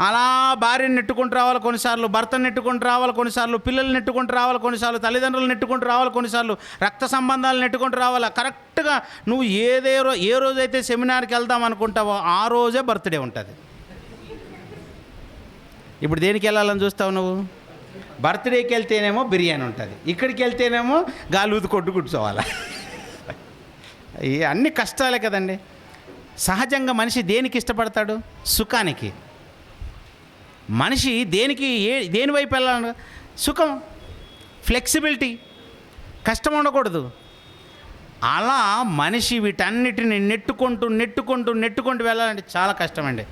అలా భార్యను నెట్టుకుంటూ రావాలి, కొన్నిసార్లు భర్తను నెట్టుకుంటూ రావాలి, కొన్నిసార్లు పిల్లలు నెట్టుకుంటూ రావాలి, కొన్నిసార్లు తల్లిదండ్రులు నెట్టుకుంటూ రావాలి, కొన్నిసార్లు రక్త సంబంధాలు నెట్టుకుంటూ రావాలి. కరెక్ట్గా నువ్వు ఏ రోజైతే సెమినార్కి వెళ్దాం అనుకుంటావో ఆ రోజే బర్త్డే ఉంటుంది. ఇప్పుడు దేనికి వెళ్ళాలని చూస్తావు నువ్వు? బర్త్డేకి వెళ్తేనేమో బిర్యానీ ఉంటుంది, ఇక్కడికి వెళ్తేనేమో గాలి కొట్టు కూర్చోవాలి. అన్ని కష్టాలే కదండి. సహజంగా మనిషి దేనికి ఇష్టపడతాడు? సుఖానికి. మనిషి దేని వైపు వెళ్ళాలి? సుఖం, ఫ్లెక్సిబిలిటీ, కష్టం ఉండకూడదు. అలా మనిషి వీటన్నిటిని నెట్టుకుంటూ వెళ్ళాలంటే చాలా కష్టమండి.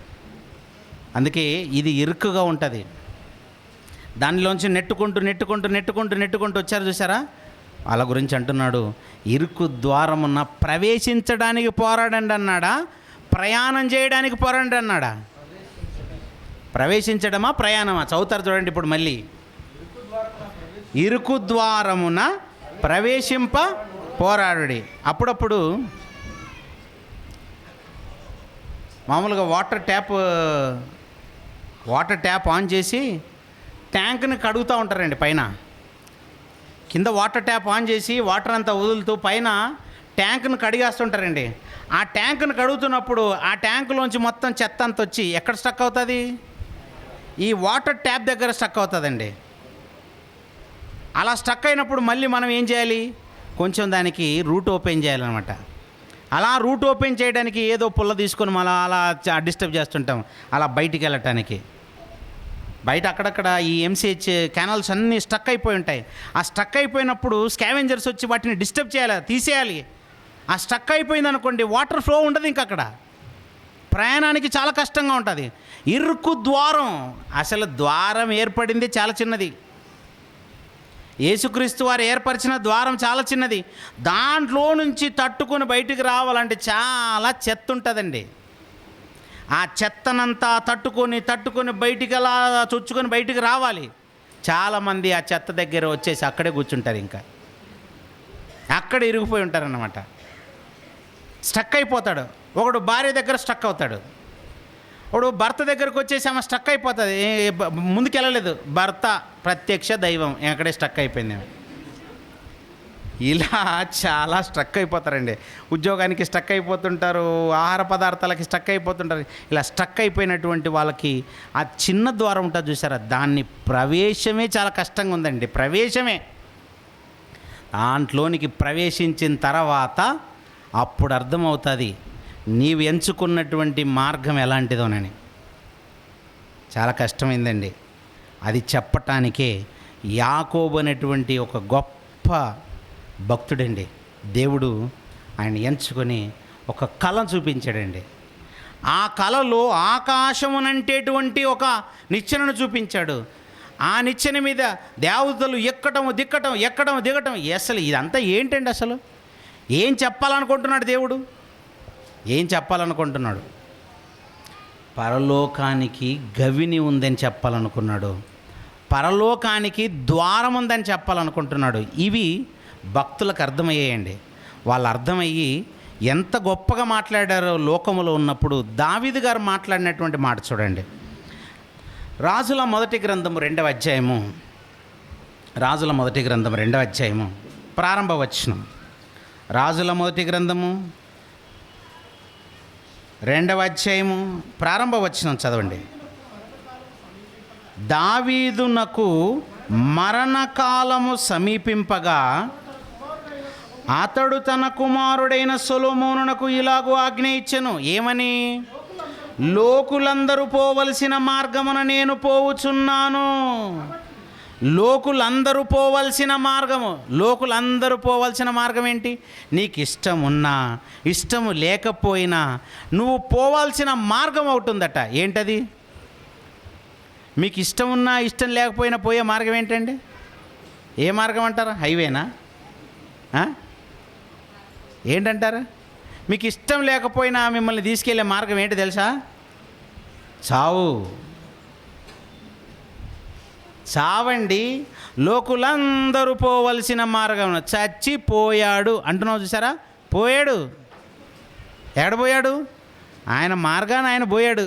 అందుకే ఇది ఇరుకుగా ఉంటుంది. దానిలోంచి నెట్టుకుంటూ వచ్చారు చూసారా? వాళ్ళ గురించి అంటున్నాడు, ఇరుకు ద్వారమున ప్రవేశించడానికి పోరాడండి అన్నాడా, ప్రయాణం చేయడానికి పోరాడండి అన్నాడా? ప్రవేశించడమా ప్రయాణమా? చదువుతారు చూడండి ఇప్పుడు మళ్ళీ. ఇరుకు ద్వారమున ప్రవేశింప పోరాడుడి. అప్పుడప్పుడు మామూలుగా వాటర్ ట్యాప్ ఆన్ చేసి ట్యాంక్ని కడుగుతూ ఉంటారండి. పైన కింద వాటర్ ట్యాప్ ఆన్ చేసి వాటర్ అంతా వదులుతూ పైన ట్యాంక్ను కడిగేస్తుంటారండి. ఆ ట్యాంక్ను కడుగుతున్నప్పుడు ఆ ట్యాంకులోంచి మొత్తం చెత్త అంత వచ్చి ఎక్కడ స్టక్ అవుతుంది? ఈ వాటర్ ట్యాప్ దగ్గర స్టక్ అవుతుందండి. అలా స్టక్ అయినప్పుడు మళ్ళీ మనం ఏం చేయాలి? కొంచెం దానికి రూట్ ఓపెన్ చేయాలన్నమాట. అలా రూట్ ఓపెన్ చేయడానికి ఏదో పుల్ల తీసుకొని మళ్ళీ అలా డిస్టర్బ్ చేస్తుంటాం అలా బయటికి వెళ్ళటానికి. బయట అక్కడక్కడ ఈ ఎంసీహెచ్ కెనాల్స్ అన్నీ స్టక్ అయిపోయి ఉంటాయి. ఆ స్టక్ అయిపోయినప్పుడు స్కావెంజర్స్ వచ్చి వాటిని డిస్టర్బ్ చేయాలి, తీసేయాలి. ఆ స్టక్ అయిపోయింది అనుకోండి, వాటర్ ఫ్లో ఉండదు ఇంక అక్కడ, ప్రయాణానికి చాలా కష్టంగా ఉంటుంది. ఇరుకు ద్వారం, అసలు ద్వారం ఏర్పడింది చాలా చిన్నది. యేసుక్రీస్తు వారు ఏర్పరిచిన ద్వారం చాలా చిన్నది. దాంట్లో నుంచి తట్టుకొని బయటికి రావాలంటే చాలా చెత్త ఉంటుందండి. ఆ చెత్తనంతా తట్టుకొని బయటికి అలా చొచ్చుకొని బయటికి రావాలి. చాలామంది ఆ చెత్త దగ్గర వచ్చేసి అక్కడే కూర్చుంటారు, ఇంకా అక్కడే ఇరిగిపోయి ఉంటారన్నమాట. స్టక్ అయిపోతాడు. ఒకడు భార్య దగ్గర స్టక్ అవుతాడు, ఒకడు భర్త దగ్గరకు వచ్చేసి ఆమె స్టక్ అయిపోతుంది, ముందుకెళ్ళలేదు. భర్త ప్రత్యక్ష దైవం, ఎక్కడే స్టక్ అయిపోయింది. ఇలా చాలా స్ట్రక్ అయిపోతారండి. ఉద్యోగానికి స్టక్ అయిపోతుంటారు, ఆహార పదార్థాలకి స్టక్ అయిపోతుంటారు. ఇలా స్టక్ అయిపోయినటువంటి వాళ్ళకి ఆ చిన్న ద్వారం ఉంటుంది చూసారా, దాన్ని ప్రవేశమే చాలా కష్టంగా ఉందండి. ప్రవేశమే, దాంట్లోనికి ప్రవేశించిన తర్వాత అప్పుడు అర్థమవుతుంది నీవు ఎంచుకున్నటువంటి మార్గం ఎలాంటిదోనని. చాలా కష్టమైందండి. అది చెప్పటానికే యాకోబు అనేటువంటి ఒక గొప్ప భక్తుడండి, దేవుడు ఆయన ఎంచుకొని ఒక కళ చూపించాడండి. ఆ కళలో ఆకాశమునంటేటువంటి ఒక నిచ్చెనను చూపించాడు. ఆ నిచ్చెన మీద దేవతలు ఎక్కటం దిగటం. అసలు ఇదంతా ఏంటండి? అసలు ఏం చెప్పాలనుకుంటున్నాడు దేవుడు? ఏం చెప్పాలనుకుంటున్నాడు? పరలోకానికి గవిని ఉందని చెప్పాలనుకున్నాడు, పరలోకానికి ద్వారం ఉందని చెప్పాలనుకుంటున్నాడు. ఇవి భక్తులకు అర్థమయ్యాయండి. వాళ్ళు అర్థమయ్యి ఎంత గొప్పగా మాట్లాడారో లోకములో ఉన్నప్పుడు. దావీదు గారు మాట్లాడినటువంటి మాట చూడండి. రాజుల మొదటి గ్రంథం 2వ అధ్యాయము, రాజుల మొదటి గ్రంథం 2వ అధ్యాయము ప్రారంభ వచనం. రాజుల మొదటి గ్రంథము 2వ అధ్యాయము ప్రారంభ వచనం చదవండి. దావీదునకు మరణకాలము సమీపింపగా అతడు తన కుమారుడైన సొలొమోనునకు ఇలాగూ ఆజ్ఞ ఇచ్చెను. ఏమని? లోకులందరూ పోవలసిన మార్గమున నేను పోవుచున్నాను. లోకులందరూ పోవలసిన మార్గము. లోకులందరూ పోవలసిన మార్గం ఏంటి? నీకు ఇష్టం ఉన్నా ఇష్టము లేకపోయినా నువ్వు పోవాల్సిన మార్గం ఒకటి ఉందట. ఏంటది? మీకు ఇష్టం ఉన్నా ఇష్టం లేకపోయినా పోయే మార్గం ఏంటండి? ఏ మార్గం అంటారా? హైవేనా? ఏంటంటారా? మీకు ఇష్టం లేకపోయినా మిమ్మల్ని తీసుకెళ్లే మార్గం ఏంటి తెలుసా? చావు. చావండి. లోకులందరూ పోవలసిన మార్గం చచ్చిపోయాడు అంటున్నావు చూసారా? పోయాడు. ఎడబోయాడు? ఆయన మార్గాన ఆయన పోయాడు.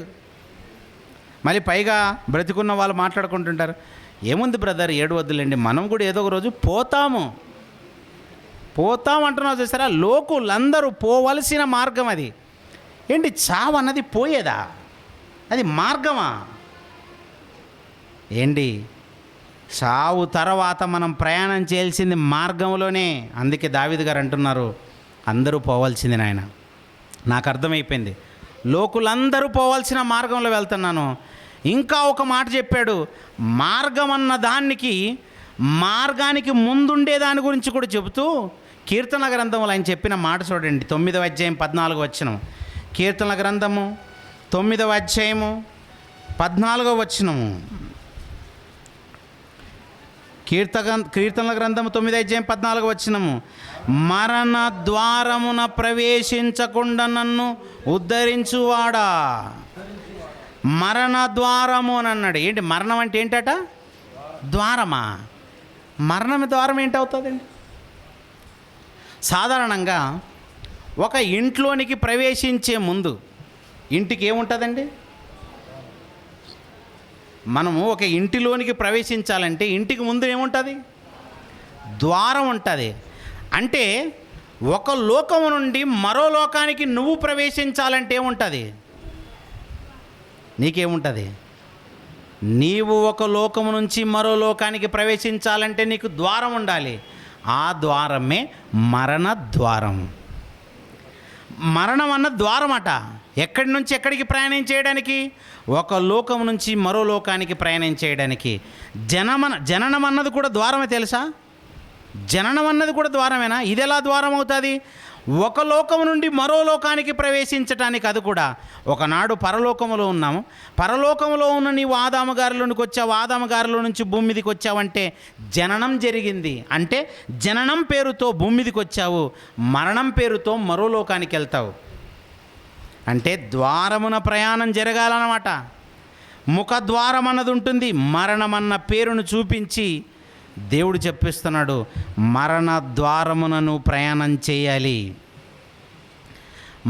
మళ్ళీ పైగా బ్రతికున్న వాళ్ళు మాట్లాడుకుంటుంటారు, ఏముంది బ్రదర్ ఏడు వద్దులేండి, మనం కూడా ఏదో ఒక రోజు పోతాము అంటున్నావు చూసారా? లోకులందరూ పోవలసిన మార్గం అది. ఏంటి చావు అన్నది పోయేదా? అది మార్గమా? ఏంటి చావు తర్వాత మనం ప్రయాణం చేయాల్సింది మార్గంలోనే. అందుకే దావీదు గారు అంటున్నారు, అందరూ పోవాల్సింది నాయన. నాకు అర్థమైపోయింది, లోకులందరూ పోవాల్సిన మార్గంలో వెళ్తున్నాను. ఇంకా ఒక మాట చెప్పాడు, మార్గం అన్న దానికి, మార్గానికి ముందుండే దాని గురించి కూడా చెబుతూ కీర్తనల గ్రంథంలో ఆయన చెప్పిన మాట చూడండి. 9వ అధ్యాయం 14వ వచనం. కీర్తనల గ్రంథము 9వ అధ్యాయము 14వ వచనము. కీర్తనల గ్రంథము 9వ అధ్యాయం 14వ వచనము. మరణ ద్వారమున ప్రవేశించకుండా నన్ను ఉద్ధరించువాడా. మరణ ద్వారము అని అన్నాడు. ఏంటి మరణం అంటే ఏంటట? ద్వారమా? మరణం ద్వారం ఏంటవుతుందండి? సాధారణంగా ఒక ఇంట్లోనికి ప్రవేశించే ముందు ఇంటికి ఏముంటుందండి? మనము ఒక ఇంటిలోనికి ప్రవేశించాలంటే ఇంటికి ముందు ఏముంటుంది? ద్వారం ఉంటుంది. అంటే ఒక లోకము నుండి మరో లోకానికి నువ్వు ప్రవేశించాలంటే ఏముంటుంది? నీకేముంటుంది? నీవు ఒక లోకము నుంచి మరో లోకానికి ప్రవేశించాలంటే నీకు ద్వారం ఉండాలి. ఆ ద్వారమే మరణ ద్వారం. మరణం అన్న ద్వారం అట. ఎక్కడి నుంచి ఎక్కడికి ప్రయాణం చేయడానికి? ఒక లోకం నుంచి మరో లోకానికి ప్రయాణం చేయడానికి. జననం అన్నది కూడా ద్వారమే తెలుసా? జననం అన్నది కూడా ద్వారమేనా? ఇది ఎలా ద్వారం అవుతుంది? ఒక లోకము నుండి మరో లోకానికి ప్రవేశించటానికి. అది కూడా ఒకనాడు పరలోకములో ఉన్నాము, పరలోకములో ఉన్న నీవు ఆదాము గారిలోనికి వచ్చావు, ఆదాము గారిలో నుంచి భూమి మీదకి వచ్చావంటే జననం జరిగింది. అంటే జననం పేరుతో భూమి మీదకి వచ్చావు, మరణం పేరుతో మరో లోకానికి వెళ్తావు. అంటే ద్వారమున ప్రయాణం జరగాలన్నమాట. ముఖద్వారం అన్నది ఉంటుంది. మరణమన్న పేరును చూపించి దేవుడు చెప్పిస్తున్నాడు, మరణ ద్వారమునను ప్రయాణం చేయాలి.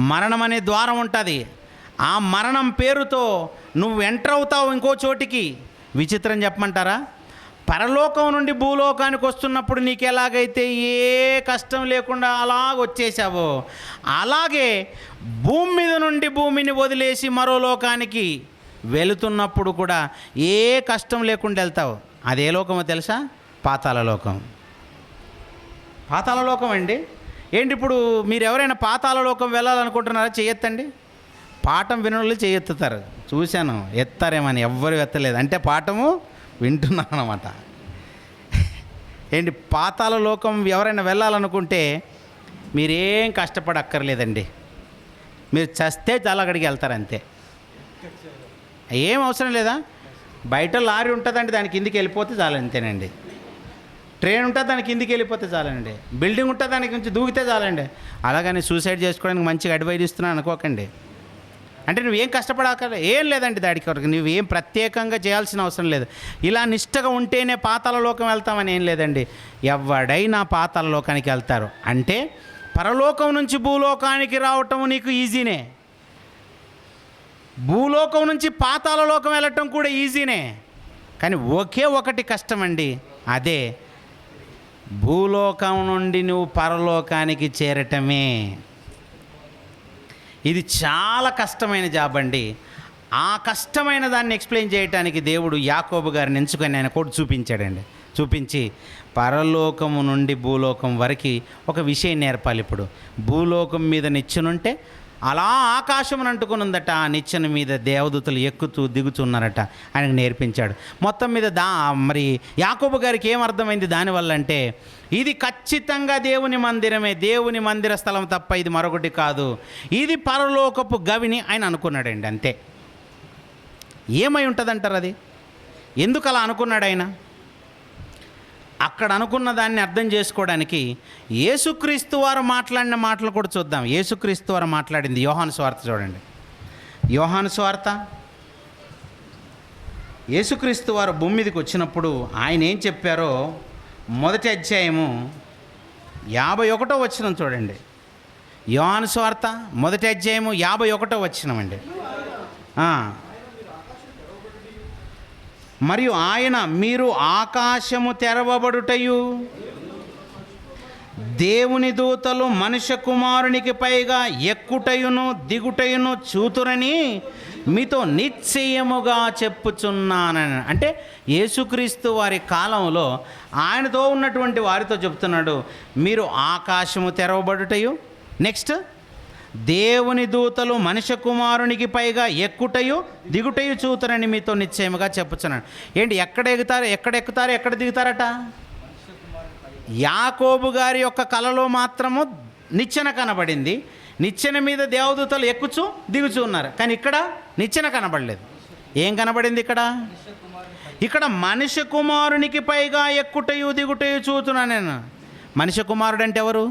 మరణం అనే ద్వారం ఉంటుంది. ఆ మరణం పేరుతో నువ్వు ఎంటర్ అవుతావు ఇంకో చోటికి. విచిత్రం చెప్పమంటారా? పరలోకం నుండి భూలోకానికి వస్తున్నప్పుడు నీకు ఎలాగైతే ఏ కష్టం లేకుండా అలాగ వచ్చేసావో, అలాగే భూమి మీద నుండి భూమిని వదిలేసి మరో లోకానికి వెళుతున్నప్పుడు కూడా ఏ కష్టం లేకుండా వెళ్తావు. అదే లోకమో తెలుసా? పాతాళలోకం. పాతాళలోకం అండి. ఏంటి ఇప్పుడు మీరు ఎవరైనా పాతాళలోకం వెళ్ళాలనుకుంటున్నారా? చేయొత్తండి. పాఠం వినోళ్ళు చేయెత్తుతారు, చూశాను. ఎత్తారేమని ఎవ్వరు ఎత్తలేదు. అంటే పాఠము వింటున్నాను అన్నమాట. ఏంటి పాతాళలోకం ఎవరైనా వెళ్ళాలనుకుంటే మీరేం కష్టపడక్కర్లేదండి. మీరు చస్తే చాలా అక్కడికి వెళ్తారు అంతే. ఏం అవసరం లేదా? బయట లారీ ఉంటుందండి, దాని కిందికి వెళ్ళిపోతే చాలు, అంతేనండి. ట్రైన్ ఉంటుంది, దాని కిందికి వెళ్ళిపోతే చాలండి. బిల్డింగ్ ఉంటుంది, దానికి నుంచి దూకితే చాలండి. అలాగని సూసైడ్ చేసుకోవడానికి మంచిగా అడ్వైజ్ ఇస్తున్నాను అనుకోకండి. అంటే నువ్వేం కష్టపడక్కర్లేదు, ఏం లేదండి. దానికి వరకు నువ్వేం ప్రత్యేకంగా చేయాల్సిన అవసరం లేదు. ఇలా నిష్టగా ఉంటేనే పాతాళలోకం వెళ్తామని ఏం లేదండి. ఎవడైనా పాతాళలోకానికి వెళ్తారు. అంటే పరలోకం నుంచి భూలోకానికి రావటం నీకు ఈజీనే, భూలోకం నుంచి పాతాళలోకం వెళ్ళటం కూడా ఈజీనే. కానీ ఒకే ఒకటి కష్టమండి. అదే భూలోకం నుండి నువ్వు పరలోకానికి చేరటమే. ఇది చాలా కష్టమైన జాబ్ అండి. ఆ కష్టమైన దాన్ని ఎక్స్ప్లెయిన్ చేయడానికి దేవుడు యాకోబు గారిని ఎంచుకొని ఆయన కోట్ చూపించాడండి. చూపించి పరలోకము నుండి భూలోకం వరకు ఒక విషయం నేర్పాలి. ఇప్పుడు భూలోకం మీద నిచ్చెనుంటే అలా ఆకాశం అంటుకుని ఉందట. ఆ నిచ్చెన మీద దేవదూతలు ఎక్కుతూ దిగుతున్నారట. ఆయనకు నేర్పించాడు. మొత్తం మీద మరి యాకోబు గారికి ఏమర్థమైంది దానివల్ల అంటే, ఇది ఖచ్చితంగా దేవుని మందిరమే, దేవుని మందిర స్థలం తప్ప ఇది మరొకటి కాదు, ఇది పరలోకపు గవిని ఆయన అనుకున్నాడండి. అంతే. ఏమై ఉంటుందంటారు అది? ఎందుకు అలా అనుకున్నాడు ఆయన? అక్కడ అనుకున్న దాన్ని అర్థం చేసుకోవడానికి యేసుక్రీస్తు వారు మాట్లాడిన మాటలు కూడా చూద్దాం. యేసుక్రీస్తు వారు మాట్లాడింది యోహాను సువార్త చూడండి. యోహాను సువార్త, యేసుక్రీస్తు వారు భూమి మీదకి వచ్చినప్పుడు ఆయన ఏం చెప్పారో మొదటి అధ్యాయము 51వ వచనం చూడండి. యోహాను సువార్త మొదటి అధ్యాయము 51వ వచనం అండి. మరియు ఆయన, మీరు ఆకాశము తెరవబడుటయు దేవుని దూతలు మనుష్య కుమారునికి పైగా ఎక్కుటయును దిగుటయును చూతురని మీతో నిశ్చయముగా చెప్పుచున్నానని. అంటే యేసుక్రీస్తు వారి కాలంలో ఆయనతో ఉన్నటువంటి వారితో చెప్తున్నాడు, మీరు ఆకాశము తెరవబడుటయు, నెక్స్ట్ దేవుని దూతలు మనుష్య కుమారునికి పైగా ఎక్కుటయు దిగుటయు చూతురని మీతో నిశ్చయముగా చెప్పుచున్నాను. ఏంటి ఎక్కడ ఎక్కుతారు ఎక్కడ దిగుతారట? యాకోబు గారి యొక్క కలలో మాత్రము నిచ్చెన కనబడింది. నిచ్చెన మీద దేవదూతలు ఎక్కుచూ దిగుచూ ఉన్నారు. కానీ ఇక్కడ నిచ్చెన కనబడలేదు. ఏం కనబడింది ఇక్కడ? ఇక్కడ మనుష్య కుమారునికి పైగా ఎక్కుటయు దిగుటయు చూతున్నాను నేను. మనుష్య కుమారుడు అంటే ఎవరు?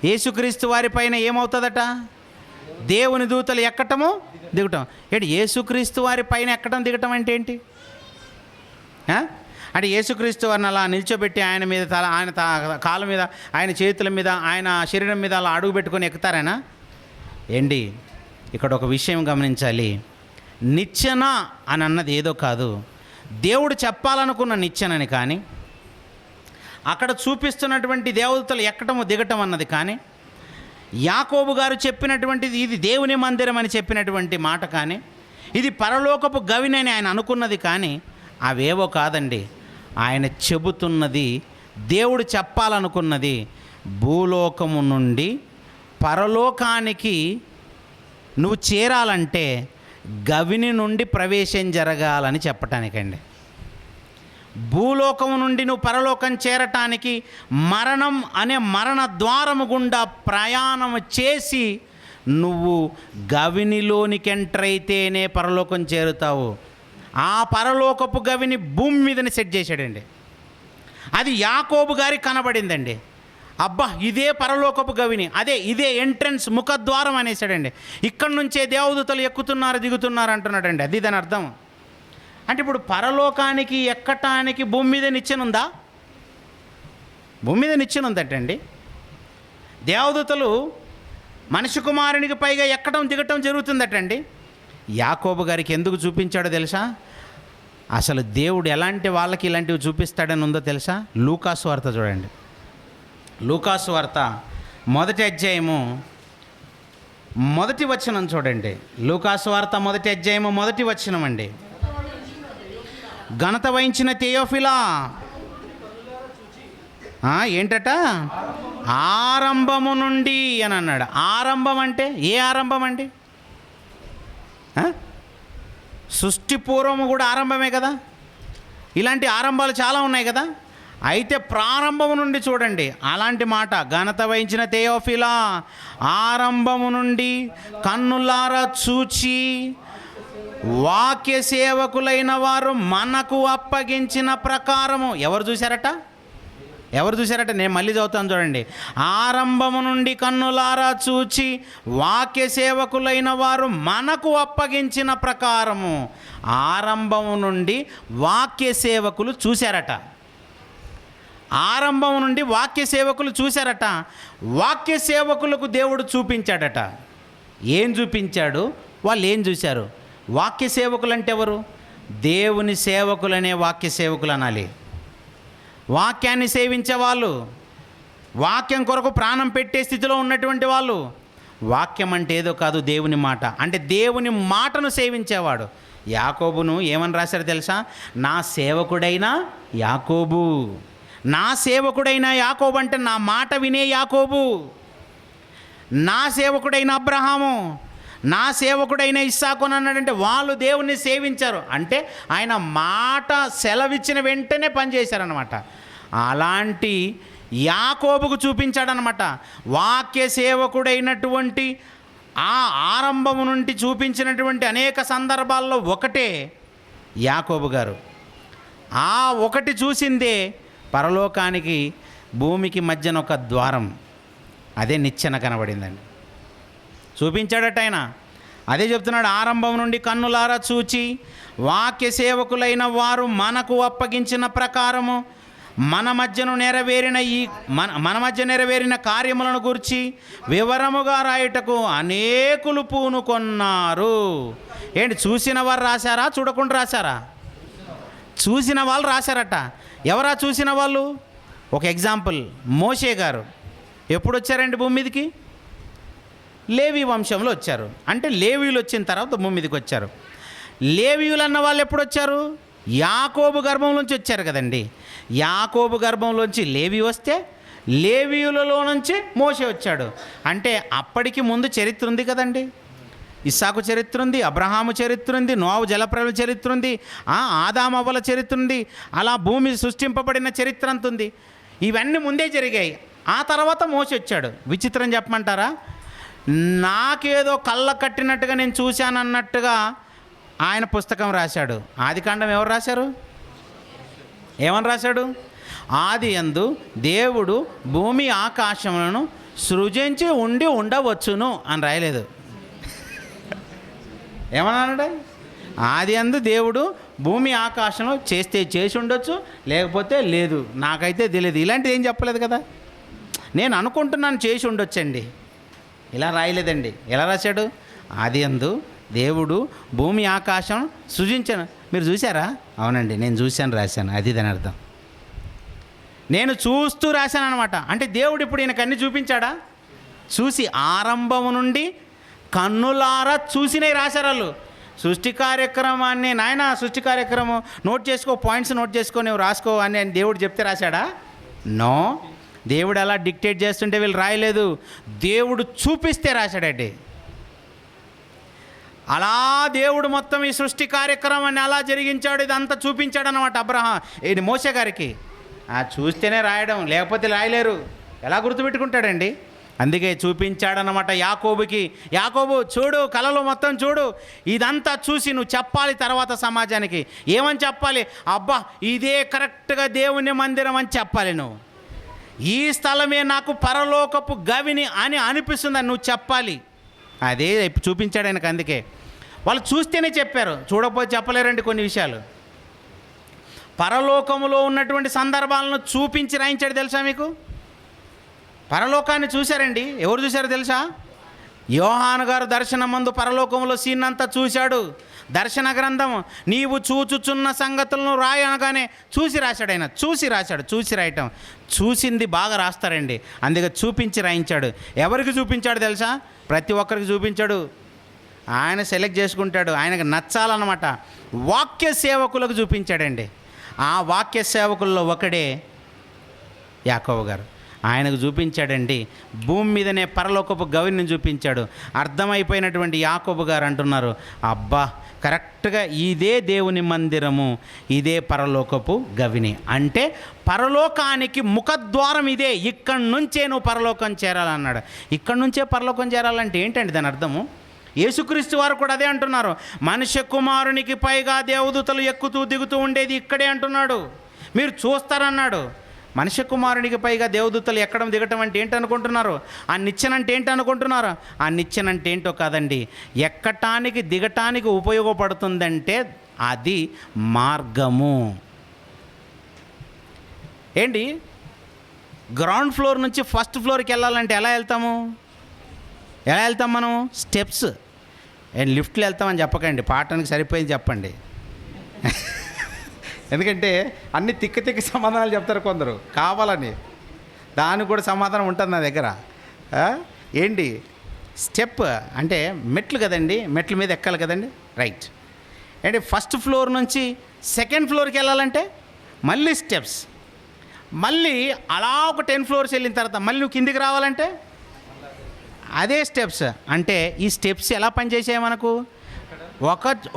యేసుక్రీస్తు వారి పైన ఏమవుతుందట? దేవుని దూతలు ఎక్కటము దిగటం. ఏంటి యేసుక్రీస్తు వారి పైన ఎక్కడం దిగటం అంటే ఏంటి? అంటే యేసుక్రీస్తు వారిని అలా నిల్చోబెట్టి ఆయన మీద ఆయన కాళ్ళ మీద, ఆయన చేతుల మీద, ఆయన శరీరం మీద అలా అడుగు పెట్టుకొని ఎక్కుతారేనా ఏంటి? ఇక్కడ ఒక విషయం గమనించాలి. నిచ్చెన అని అన్నది ఏదో కాదు, దేవుడు చెప్పాలనుకున్న నిచ్చెనని. కానీ అక్కడ చూపిస్తున్నటువంటి దేవదూతలు ఎక్కటము దిగటం అన్నది కానీ, యాకోబు గారు చెప్పినటువంటిది ఇది దేవుని మందిరం అని చెప్పినటువంటి మాట కానీ, ఇది పరలోకపు గవినని ఆయన అనుకున్నది కానీ అవేవో కాదండి. ఆయన చెబుతున్నది, దేవుడు చెప్పాలనుకున్నది, భూలోకము నుండి పరలోకానికి నువ్వు చేరాలంటే గవిని నుండి ప్రవేశం జరగాలని చెప్పటానికండి. భూలోకం నుండి నువ్వు పరలోకం చేరటానికి మరణం అనే మరణ ద్వారము గుండా ప్రయాణం చేసి నువ్వు గవినిలోనికి ఎంటర్ అయితేనే పరలోకం చేరుతావు. ఆ పరలోకపు గవిని భూమి మీదనే సెట్ చేశాడండి. అది యాకోబు గారికి కనబడిందండి. అబ్బా, ఇదే పరలోకపు గవిని, ఇదే ఎంట్రన్స్ ముఖద్వారం అనేసాడండి. ఇక్కడి నుంచే దేవదూతలు ఎక్కుతున్నారు దిగుతున్నారు అంటున్నాడండి. అది దాని అర్థం. అంటే ఇప్పుడు పరలోకానికి ఎక్కటానికి భూమి మీద నిచ్చెనుందా? భూమి మీద నిచ్చెనుందటండి. దేవదూతలు మనిషి కుమారునికి పైగా ఎక్కడం దిగటం జరుగుతుందటండి. యాకోబు గారికి ఎందుకు చూపించాడో తెలుసా? అసలు దేవుడు ఎలాంటి వాళ్ళకి ఇలాంటివి చూపిస్తాడని ఉందో తెలుసా? లూకాసు వార్త చూడండి. లూకాసు వార్త 1వ అధ్యాయము 1వ వచనం చూడండి. లూకాసు వార్త 1వ అధ్యాయము 1వ వచనం అండి. ఘనత వహించిన థెయోఫిలా, ఏంటట? ఆరంభము నుండి అని అన్నాడు. ఆరంభం అంటే ఏ ఆరంభం అండి? సృష్టి పూర్వము కూడా ఆరంభమే కదా. ఇలాంటి ఆరంభాలు చాలా ఉన్నాయి కదా. అయితే ప్రారంభము నుండి చూడండి అలాంటి మాట. ఘనత వహించిన థెయోఫిలా, ఆరంభము నుండి కన్నులారా చూచి వాక్య సేవకులైన వారు మనకు అప్పగించిన ప్రకారము. ఎవరు చూశారట? నేను మళ్ళీ చదువుతాను చూడండి. ఆరంభము నుండి కన్నులారా చూచి వాక్య సేవకులైన వారు మనకు అప్పగించిన ప్రకారము. ఆరంభము నుండి వాక్య సేవకులు చూశారట. ఆరంభం నుండి వాక్య సేవకులు చూశారట. వాక్య సేవకులకు దేవుడు చూపించాడట. ఏం చూపించాడు? వాళ్ళు ఏం చూశారు? వాక్య సేవకులు అంటే ఎవరు? దేవుని సేవకులనే వాక్య సేవకులు అనాలి. వాక్యాన్ని సేవించే వాళ్ళు, వాక్యం కొరకు ప్రాణం పెట్టే స్థితిలో ఉన్నటువంటి వాళ్ళు. వాక్యం అంటే ఏదో కాదు, దేవుని మాట. అంటే దేవుని మాటను సేవించేవాడు. యాకోబును ఏమని రాశారు తెలుసా? నా సేవకుడైన యాకోబు. నా సేవకుడైన యాకోబు అంటే నా మాట వినే యాకోబు. నా సేవకుడైన అబ్రహాము, నా సేవకుడైన ఇస్సాకు అని అన్నాడంటే వాళ్ళు దేవుణ్ణి సేవించారు. అంటే ఆయన మాట సెలవిచ్చిన వెంటనే పనిచేశారనమాట. అలాంటి యాకోబుకు చూపించాడనమాట. వాక్య సేవకుడైనటువంటి ఆ ఆరంభము నుండి చూపించినటువంటి అనేక సందర్భాల్లో ఒకటే యాకోబు గారు. ఆ ఒకటి చూసిందే పరలోకానికి భూమికి మధ్యన ఒక ద్వారం, అదే నిచ్చెన కనబడిందండి. చూపించాడట ఆయన. అదే చెప్తున్నాడు. ఆరంభం నుండి కన్నులారా చూచి వాక్య సేవకులైన వారు మనకు అప్పగించిన ప్రకారము మన మధ్య నెరవేరిన కార్యములను గురించి వివరముగా రాయుటకు అనేకులు పూనుకొన్నారు. ఏంటి, చూసిన వారు రాశారా? చూడకుండా రాశారా? చూసిన వాళ్ళు రాశారట. ఎవరా చూసిన వాళ్ళు? ఒక ఎగ్జాంపుల్, మోషే గారు ఎప్పుడు వచ్చారండి భూమి మీదకి? లేవి వంశంలో వచ్చారు. అంటే లేవీయులు వచ్చిన తర్వాత భూమి మీదకి వచ్చారు. లేవీయులు అన్న వాళ్ళు ఎప్పుడు వచ్చారు? యాకోబు గర్భంలోంచి వచ్చారు కదండి. యాకోబు గర్భంలోంచి లేవి వస్తే లేవీయులలో నుంచి మోషే వచ్చాడు. అంటే అప్పటికి ముందు చరిత్ర ఉంది కదండి. ఇస్సాకు చరిత్ర ఉంది, అబ్రహాము చరిత్ర ఉంది, నోవహు జలప్రళయ చరిత్ర ఉంది, ఆదాము అవ్వల చరిత్ర ఉంది. అలా భూమి సృష్టింపబడిన చరిత్ర అంత ఉంది. ఇవన్నీ ముందే జరిగాయి. ఆ తర్వాత మోషే వచ్చాడు. విచిత్రం చెప్పమంటారా? నాకేదో కళ్ళ కట్టినట్టుగా నేను చూశానన్నట్టుగా ఆయన పుస్తకం రాశాడు. ఆదికాండం ఎవరు రాశారు? ఏమని రాశాడు? ఆది యందు దేవుడు భూమి ఆకాశములను సృజించి ఉండి ఉండవచ్చును అని రాయలేదు. ఏమన్నాడు? ఆది యందు దేవుడు భూమి ఆకాశంలో చేస్తే చేసి ఉండొచ్చు, లేకపోతే లేదు, నాకైతే తెలియదు. ఇలాంటిది ఏం చెప్పలేదు కదా. నేను అనుకుంటున్నాను చేసి ఉండొచ్చండి, ఇలా రాయలేదండి. ఎలా రాశాడు? ఆది యందు దేవుడు భూమి ఆకాశం సృజించాను. మీరు చూసారా? అవునండి, నేను చూశాను, రాశాను. అది దాని అర్థం. నేను చూస్తూ రాశాను అనమాట. అంటే దేవుడు ఇప్పుడు ఈయనకు అన్నీ చూపించాడా? చూసి ఆరంభము నుండి కన్నులారా చూసినవి రాశారు వాళ్ళు. సృష్టి కార్యక్రమాన్ని నాయన సృష్టి కార్యక్రమం నోట్ చేసుకో, పాయింట్స్ నోట్ చేసుకో, నువ్వు రాసుకో అని దేవుడు చెప్తే రాశాడా? నో. దేవుడు అలా డిక్టేట్ చేస్తుంటే వీళ్ళు రాయలేదు. దేవుడు చూపిస్తే రాశాడండి. అలా దేవుడు మొత్తం ఈ సృష్టి కార్యక్రమాన్ని అలా జరిగించాడు, ఇదంతా చూపించాడు అనమాట ఇది మోషే గారికి. చూస్తేనే రాయడం, లేకపోతే రాయలేరు. ఎలా గుర్తుపెట్టుకుంటాడండి? అందుకే చూపించాడనమాట యాకోబుకి. యాకోబు చూడు, కలలో మొత్తం చూడు, ఇదంతా చూసి నువ్వు చెప్పాలి తర్వాత సమాజానికి. ఏమని చెప్పాలి? అబ్బా ఇదే కరెక్ట్గా దేవుని మందిరం అని చెప్పాలి. నువ్వు ఈ స్థలమే నాకు పరలోకపు గవిని అని అనిపిస్తుందని నువ్వు చెప్పాలి. అదే చూపించాడు ఆయనకు. అందుకే వాళ్ళు చూస్తేనే చెప్పారు, చూడకపోతే చెప్పలేరండి కొన్ని విషయాలు. పరలోకములో ఉన్నటువంటి సందర్భాలను చూపించి రాయించాడు. తెలుసా మీకు? పరలోకాన్ని చూశారండి. ఎవరు చూశారో తెలుసా? యోహాను గారు దర్శనం ముందు పరలోకంలో సీన్ అంతా చూశాడు. దర్శన గ్రంథం నీవు చూచుచున్న సంగతులను రాయనగానే చూసి రాశాడు ఆయన. చూసి రాయటం, చూసింది బాగా రాస్తారండి. అందుకే చూపించి రాయించాడు. ఎవరికి చూపించాడు తెలుసా? ప్రతి ఒక్కరికి చూపించాడు. ఆయన సెలెక్ట్ చేసుకుంటాడు, ఆయనకు నచ్చాలన్నమాట. వాక్య సేవకులకు చూపించాడండి. ఆ వాక్య సేవకుల్లో ఒకడే యాకోబు గారు. ఆయనకు చూపించాడండి. భూమి మీదనే పరలోకపు గవిని చూపించాడు. అర్థమైపోయినటువంటి యాకోబు గారు అంటున్నారు, అబ్బా కరెక్ట్గా ఇదే దేవుని మందిరము, ఇదే పరలోకపు గవిని. అంటే పరలోకానికి ముఖద్వారం ఇదే, ఇక్కడి నుంచే నువ్వు పరలోకం చేరాలన్నాడు. ఇక్కడి నుంచే పరలోకం చేరాలంటే ఏంటండి దాని అర్థము? యేసుక్రీస్తు వారు కూడా అదే అంటున్నారు. మనుష్య కుమారునికి పైగా దేవదూతలు ఎక్కుతూ దిగుతూ ఉండేది ఇక్కడే అంటున్నాడు. మీరు చూస్తారన్నాడు. మనుష్య కుమారునికి పైగా దేవదూతలు ఎక్కడం దిగటం అంటే ఏంటనుకుంటున్నారు? ఆ నిచ్చెన అంటే ఏంటనుకుంటున్నారు? ఆ నిచ్చెన అంటే ఏంటో కాదండి, ఎక్కటానికి దిగటానికి ఉపయోగపడుతుందంటే అది మార్గము. ఏంటి? గ్రౌండ్ ఫ్లోర్ నుంచి ఫస్ట్ ఫ్లోర్కి వెళ్ళాలంటే ఎలా వెళ్తాము? ఎలా వెళ్తాం మనం? స్టెప్స్. లిఫ్ట్లో వెళ్తామని చెప్పకండి, పాఠానికి సరిపోయింది చెప్పండి. ఎందుకంటే అన్ని తిక్క సమాధానాలు చెప్తారు కొందరు కావాలని. దానికి కూడా సమాధానం ఉంటుంది నా దగ్గర. ఏంటి స్టెప్ అంటే? మెట్లు కదండి, మెట్ల మీద ఎక్కాలి కదండి, రైట్. అంటే ఫస్ట్ ఫ్లోర్ నుంచి సెకండ్ ఫ్లోర్కి వెళ్ళాలంటే మళ్ళీ స్టెప్స్. మళ్ళీ అలా ఒక 10 ఫ్లోర్స్ వెళ్ళిన తర్వాత మళ్ళీ నువ్వు కిందికి రావాలంటే అదే స్టెప్స్. అంటే ఈ స్టెప్స్ ఎలా పనిచేసాయి మనకు?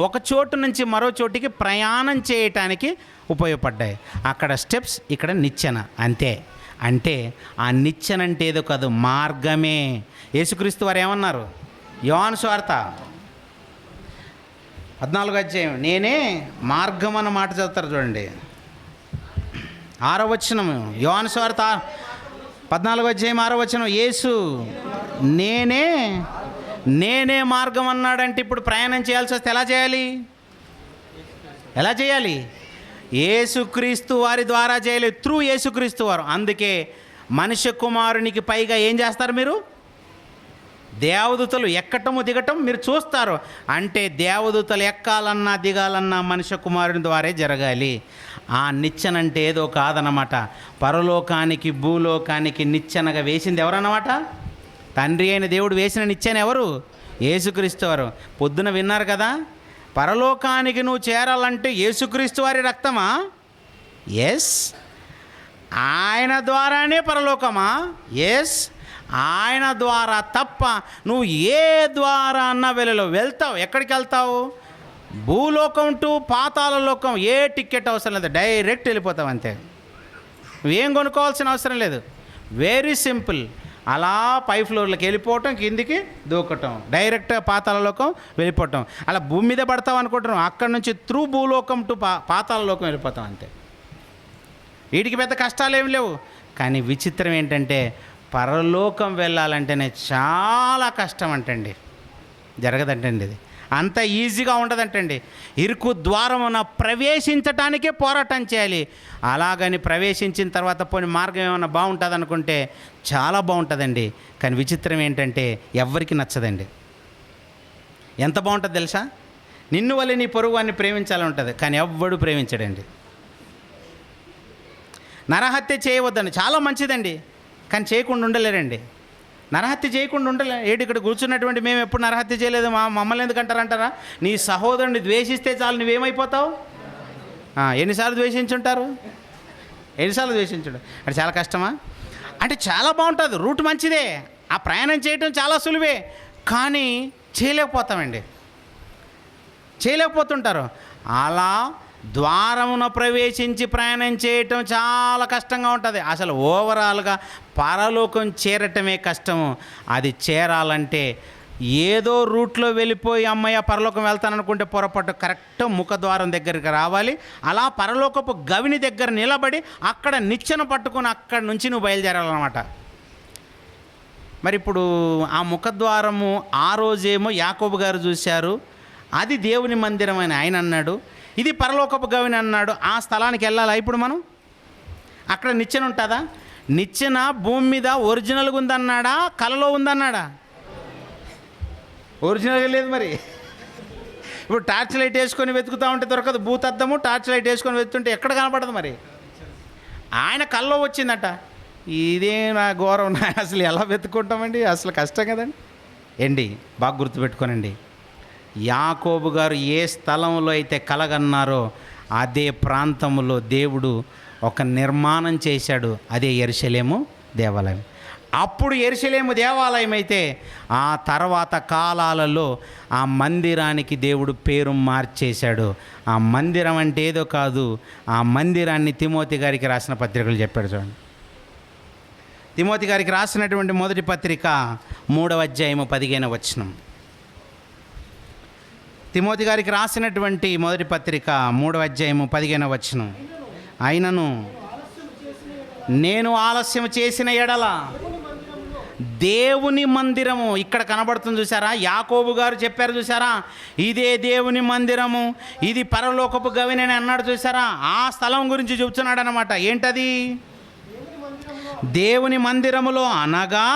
ఒక చోటు నుంచి మరో చోటికి ప్రయాణం చేయటానికి ఉపయోగపడ్డాయి. అక్కడ స్టెప్స్, ఇక్కడ నిచ్చెన, అంతే. అంటే ఆ నిచ్చెన అంటే ఏదో కాదు, మార్గమే. యేసుక్రీస్తు వారు ఏమన్నారు? యోహాను సువార్త 14వ అధ్యాయం, నేనే మార్గం అన్న మాట చదువుతారు చూడండి. 6వ వచనం, యోహాను సువార్త 14వ అధ్యాయం 6వ వచనం, యేసు నేనే మార్గం అన్నాడంటే ఇప్పుడు ప్రయాణం చేయాల్సి వస్తే ఎలా చేయాలి? యేసుక్రీస్తు వారి ద్వారా చేయాలి, త్రూ యేసుక్రీస్తు వారు. అందుకే మనుష్య కుమారునికి పైగా ఏం చేస్తారు మీరు? దేవదూతలు ఎక్కటము దిగటం మీరు చూస్తారు. అంటే దేవదూతలు ఎక్కాలన్నా దిగాలన్నా మనుష్య కుమారుని ద్వారే జరగాలి. ఆ నిచ్చెనంటే ఏదో కాదనమాట. పరలోకానికి భూలోకానికి నిచ్చెనగా వేసింది ఎవరన్నమాట? తండ్రి అయిన దేవుడు వేసిన నిచ్చెన ఎవరు? యేసుక్రీస్తు వారు. పొద్దున విన్నారు కదా, పరలోకానికి నువ్వు చేరాలంటే యేసుక్రీస్తు వారి రక్తమా? ఎస్. ఆయన ద్వారానే పరలోకమా? ఎస్. ఆయన ద్వారా తప్ప నువ్వు ఏ ద్వారా అన్నా వెళ్తావు. ఎక్కడికి వెళ్తావు? భూలోకం టు పాతాళ లోకం. ఏ టికెట్ అవసరం లేదు, డైరెక్ట్ వెళ్ళిపోతావు అంతే. నువ్వేం కొనుక్కోవాల్సిన అవసరం లేదు. Very simple. అలా 5 ఫ్లోర్లకు వెళ్ళిపోవటం, కిందికి దూకటం, డైరెక్ట్గా పాతాళ లోకం వెళ్ళిపోవటం. అలా భూమి మీద పడతావు అనుకుంటున్నాం, అక్కడ నుంచి త్రూ భూలోకం టు పాతాళ లోకం వెళ్ళిపోతాం అంతే. వీటికి పెద్ద కష్టాలు ఏమి లేవు. కానీ విచిత్రం ఏంటంటే పరలోకం వెళ్ళాలంటేనే చాలా కష్టం అంటండి. జరగదంటండి, ఇది అంత ఈజీగా ఉండదంటండి. ఇరుకు ద్వారమున ప్రవేశించటానికే పోరాటం చేయాలి. అలాగని ప్రవేశించిన తర్వాత పోనీ మార్గం ఏమైనా బాగుంటుంది అనుకుంటే చాలా బాగుంటుందండి. కానీ విచిత్రం ఏంటంటే ఎవ్వరికి నచ్చదండి. ఎంత బాగుంటుంది తెలుసా? నిన్ను వల్ల నీ పొరుగువాన్ని ప్రేమించాలని ఉంటుంది, కానీ ఎవ్వడు ప్రేమించడండి. నరహత్య చేయవద్దండి, చాలా మంచిదండి, కానీ చేయకుండా ఉండలేరండి. నరహత్య చేయకుండా ఉండలే. ఇక్కడ కూర్చున్నటువంటి మేము ఎప్పుడు నరహత్య చేయలేదు, మమ్మల్ని ఎందుకు అంటారంటారా? నీ సహోదరుని ద్వేషిస్తే చాలు, నువ్వేమైపోతావు? ఎన్నిసార్లు ద్వేషించుంటారు? అది చాలా కష్టమా? అంటే చాలా బాగుంటుంది, రూట్ మంచిదే, ఆ ప్రయాణం చేయటం చాలా సులువే, కానీ చేయలేకపోతామండి. చేయలేకపోతుంటారు. అలా ద్వారమున ప్రవేశించి ప్రయాణం చేయటం చాలా కష్టంగా ఉంటుంది. అసలు ఓవరాల్గా పరలోకం చేరటమే కష్టము. అది చేరాలంటే ఏదో రూట్లో వెళ్ళిపోయి అమ్మయ్య పరలోకం వెళ్తాననుకుంటే పొరపాటు, కరెక్ట్ ముఖద్వారం దగ్గరికి రావాలి. అలా పరలోకపు గవిని దగ్గర నిలబడి అక్కడ నిచ్చెన పట్టుకుని అక్కడి నుంచి నువ్వు బయలుదేరాలన్నమాట. మరి ఇప్పుడు ఆ ముఖద్వారము ఆ రోజేమో యాకోబు గారు చూశారు, అది దేవుని మందిరం అని ఆయన అన్నాడు, ఇది పరలోకపు గవిని అన్నాడు. ఆ స్థలానికి వెళ్ళాలా ఇప్పుడు మనం? అక్కడ నిచ్చెన ఉంటుందా? నిచ్చెన భూమి మీద ఒరిజినల్గా ఉందన్నాడా, కలలో ఉందన్నాడా? ఒరిజినల్గా లేదు. మరి ఇప్పుడు టార్చ్ లైట్ వేసుకొని వెతుకుతూ ఉంటే దొరకదు. భూతద్దము టార్చ్ లైట్ వేసుకొని వెతుకుంటే ఎక్కడ కనపడదు. మరి ఆయన కల్లో వచ్చిందట. ఇదే నా ఘోరం, అసలు ఎలా వెతుక్కుంటామండి? అసలు కష్టం కదండి. ఏంటి బాగా గుర్తుపెట్టుకోనండి, యాకోబు గారు ఏ స్థలంలో అయితే కలగన్నారో అదే ప్రాంతంలో దేవుడు ఒక నిర్మాణం చేశాడు. అదే యెరూషలేము దేవాలయం. అప్పుడు యెరూషలేము దేవాలయం అయితే ఆ తర్వాత కాలాలలో ఆ మందిరానికి దేవుడు పేరు మార్చేశాడు. ఆ మందిరం అంటే ఏదో కాదు, ఆ మందిరాన్ని తిమోతి గారికి రాసిన పత్రికలు చెప్పాడు. చూడండి, తిమోతి గారికి రాసినటువంటి మొదటి పత్రిక 3వ అధ్యాయము 15వ వచనం. తిమోతి గారికి రాసినటువంటి మొదటి పత్రిక 3వ అధ్యాయము 15వ వచనం. అయినను నేను ఆలస్యం చేసిన ఎడల దేవుని మందిరము, ఇక్కడ కనబడుతుంది చూసారా, యాకోబు గారు చెప్పారు చూసారా, ఇదే దేవుని మందిరము, ఇది పరలోకపు గవిని అని అన్నాడు చూసారా. ఆ స్థలం గురించి చెబుతున్నాడు అనమాట. ఏంటది? దేవుని మందిరములో అనగా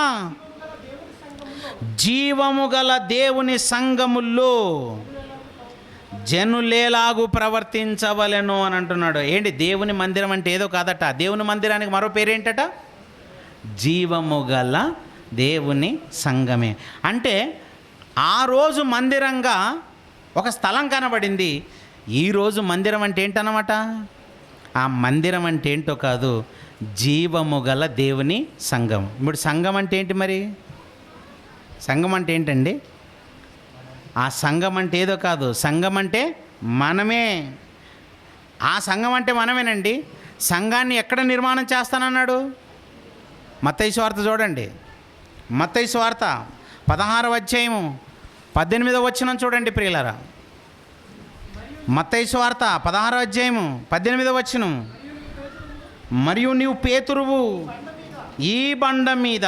జీవము గల దేవుని సంఘముల్లో జనులేలాగు ప్రవర్తించవలెను అని అంటున్నాడు. ఏంటి దేవుని మందిరం అంటే ఏదో కాదట. దేవుని మందిరానికి మరో పేరేంటట? జీవము గల దేవుని సంఘమే. అంటే ఆ రోజు మందిరంగా ఒక స్థలం కనబడింది. ఈరోజు మందిరం అంటే ఏంటన్నమాట? ఆ మందిరం అంటే ఏంటో కాదు, జీవము గల దేవుని సంఘం. ఇప్పుడు సంఘం అంటే ఏంటి? మరి సంఘం అంటే ఏంటండి? ఆ సంఘం అంటే ఏదో కాదు, సంఘం అంటే మనమే. ఆ సంఘం అంటే మనమేనండి. సంఘాన్ని ఎక్కడ నిర్మాణం చేస్తానన్నాడు? మత్తయి సువార్త చూడండి, మత్తయి సువార్త 16వ అధ్యాయము 18వ వచనం చూడండి ప్రియులారా. మత్తయి సువార్త 16వ అధ్యాయము 18వ వచనం. మరియు నీవు పేతురువు, ఈ బండ మీద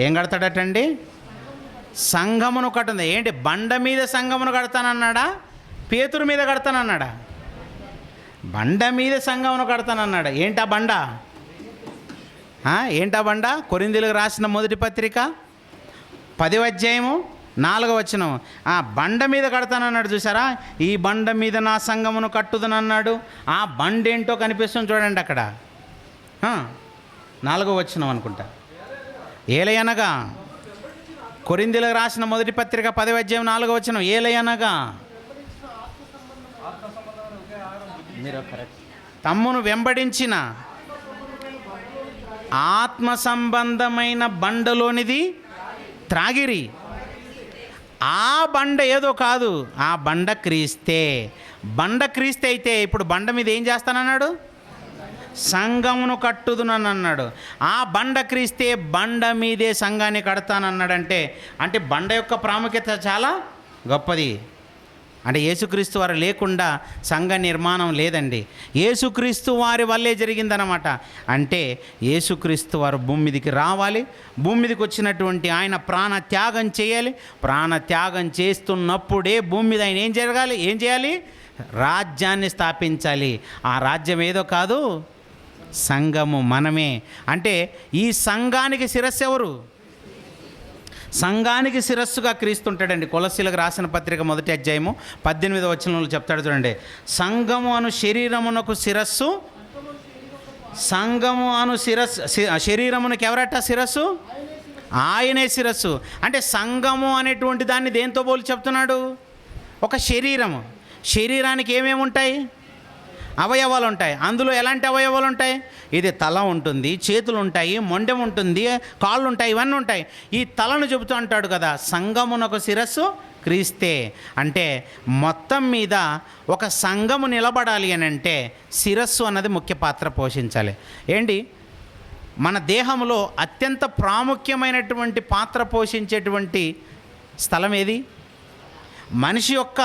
ఏం కడతాడటండి? సంఘమును కట్టుంది. ఏంటి? బండ మీద సంఘమును కడతానన్నాడా? పేతురు మీద కడతానన్నాడా? బండ మీద సంఘమును కడతానన్నాడా? ఏంటా బండ? ఏంటా బండ? కొరింథీయులకు రాసిన మొదటి పత్రిక 10వ అధ్యాయము 4వ వచనం. ఆ బండ మీద కడతానన్నాడు చూసారా. ఈ బండ మీద నా సంఘమును కట్టుదనన్నాడు. ఆ బండ ఏంటో కనిపిస్తుంది చూడండి అక్కడ. 4వ వచనం అనుకుంటా. ఏలయనగా, కొరింథీయులకు రాసిన మొదటి పత్రిక 10వ అధ్యాయం 4వ వచనం. ఏలయనగా తమ్మును వెంబడించిన ఆత్మ సంబంధమైన బండలోనిది త్రాగిరి. ఆ బండ ఏదో కాదు, ఆ బండ క్రీస్తే. బండ క్రీస్తే అయితే ఇప్పుడు బండ మీద ఏం చేస్తానన్నాడు? సంఘమును కట్టుదునన్నాడు. ఆ బండ క్రీస్తే, బండ మీదే సంఘాన్ని కడతానన్నాడంటే అంటే బండ యొక్క ప్రాముఖ్యత చాలా గొప్పది. అంటే యేసుక్రీస్తు వారు లేకుండా సంఘ నిర్మాణం లేదండి. యేసుక్రీస్తు వారి వల్లే జరిగిందనమాట. అంటే యేసుక్రీస్తు వారు భూమి మీదకి రావాలి. భూమి మీదకి వచ్చినటువంటి ఆయన ప్రాణ త్యాగం చేయాలి. ప్రాణ త్యాగం చేస్తున్నప్పుడే భూమి మీద ఆయన ఏం చేయాలి? రాజ్యాన్ని స్థాపించాలి. ఆ రాజ్యం ఏదో కాదు, సంఘము మనమే. అంటే ఈ సంఘానికి శిరస్సు ఎవరు? సంఘానికి శిరస్సుగా క్రీస్తుంటాడండి. కొలస్సీలకు రాసిన పత్రిక 1వ అధ్యాయము 18వ వచనంలో చెప్తాడు చూడండి. సంఘము అను శరీరమునకు శిరస్సు. సంఘము అను శరీరమునకు ఎవరట శిరస్సు? ఆయనే శిరస్సు. అంటే సంఘము అనేటువంటి దాన్ని దేంతో పోలి చెప్తున్నాడు? ఒక శరీరము. శరీరానికి ఏమేమి ఉంటాయి? అవయవాలు ఉంటాయి. అందులో ఎలాంటి అవయవాలు ఉంటాయి? ఇది తల ఉంటుంది, చేతులు ఉంటాయి, మొండెం ఉంటుంది, కాళ్ళు ఉంటాయి, ఇవన్నీ ఉంటాయి. ఈ తలను చెబుతూ అంటాడు కదా, సంఘమునకు శిరస్సు క్రీస్తే. అంటే మొత్తం మీద ఒక సంఘము నిలబడాలి అని అంటే శిరస్సు అన్నది ముఖ్య పాత్ర పోషించాలి. ఏంటి, మన దేహంలో అత్యంత ప్రాముఖ్యమైనటువంటి పాత్ర పోషించేటువంటి స్థలం ఏది? మనిషి యొక్క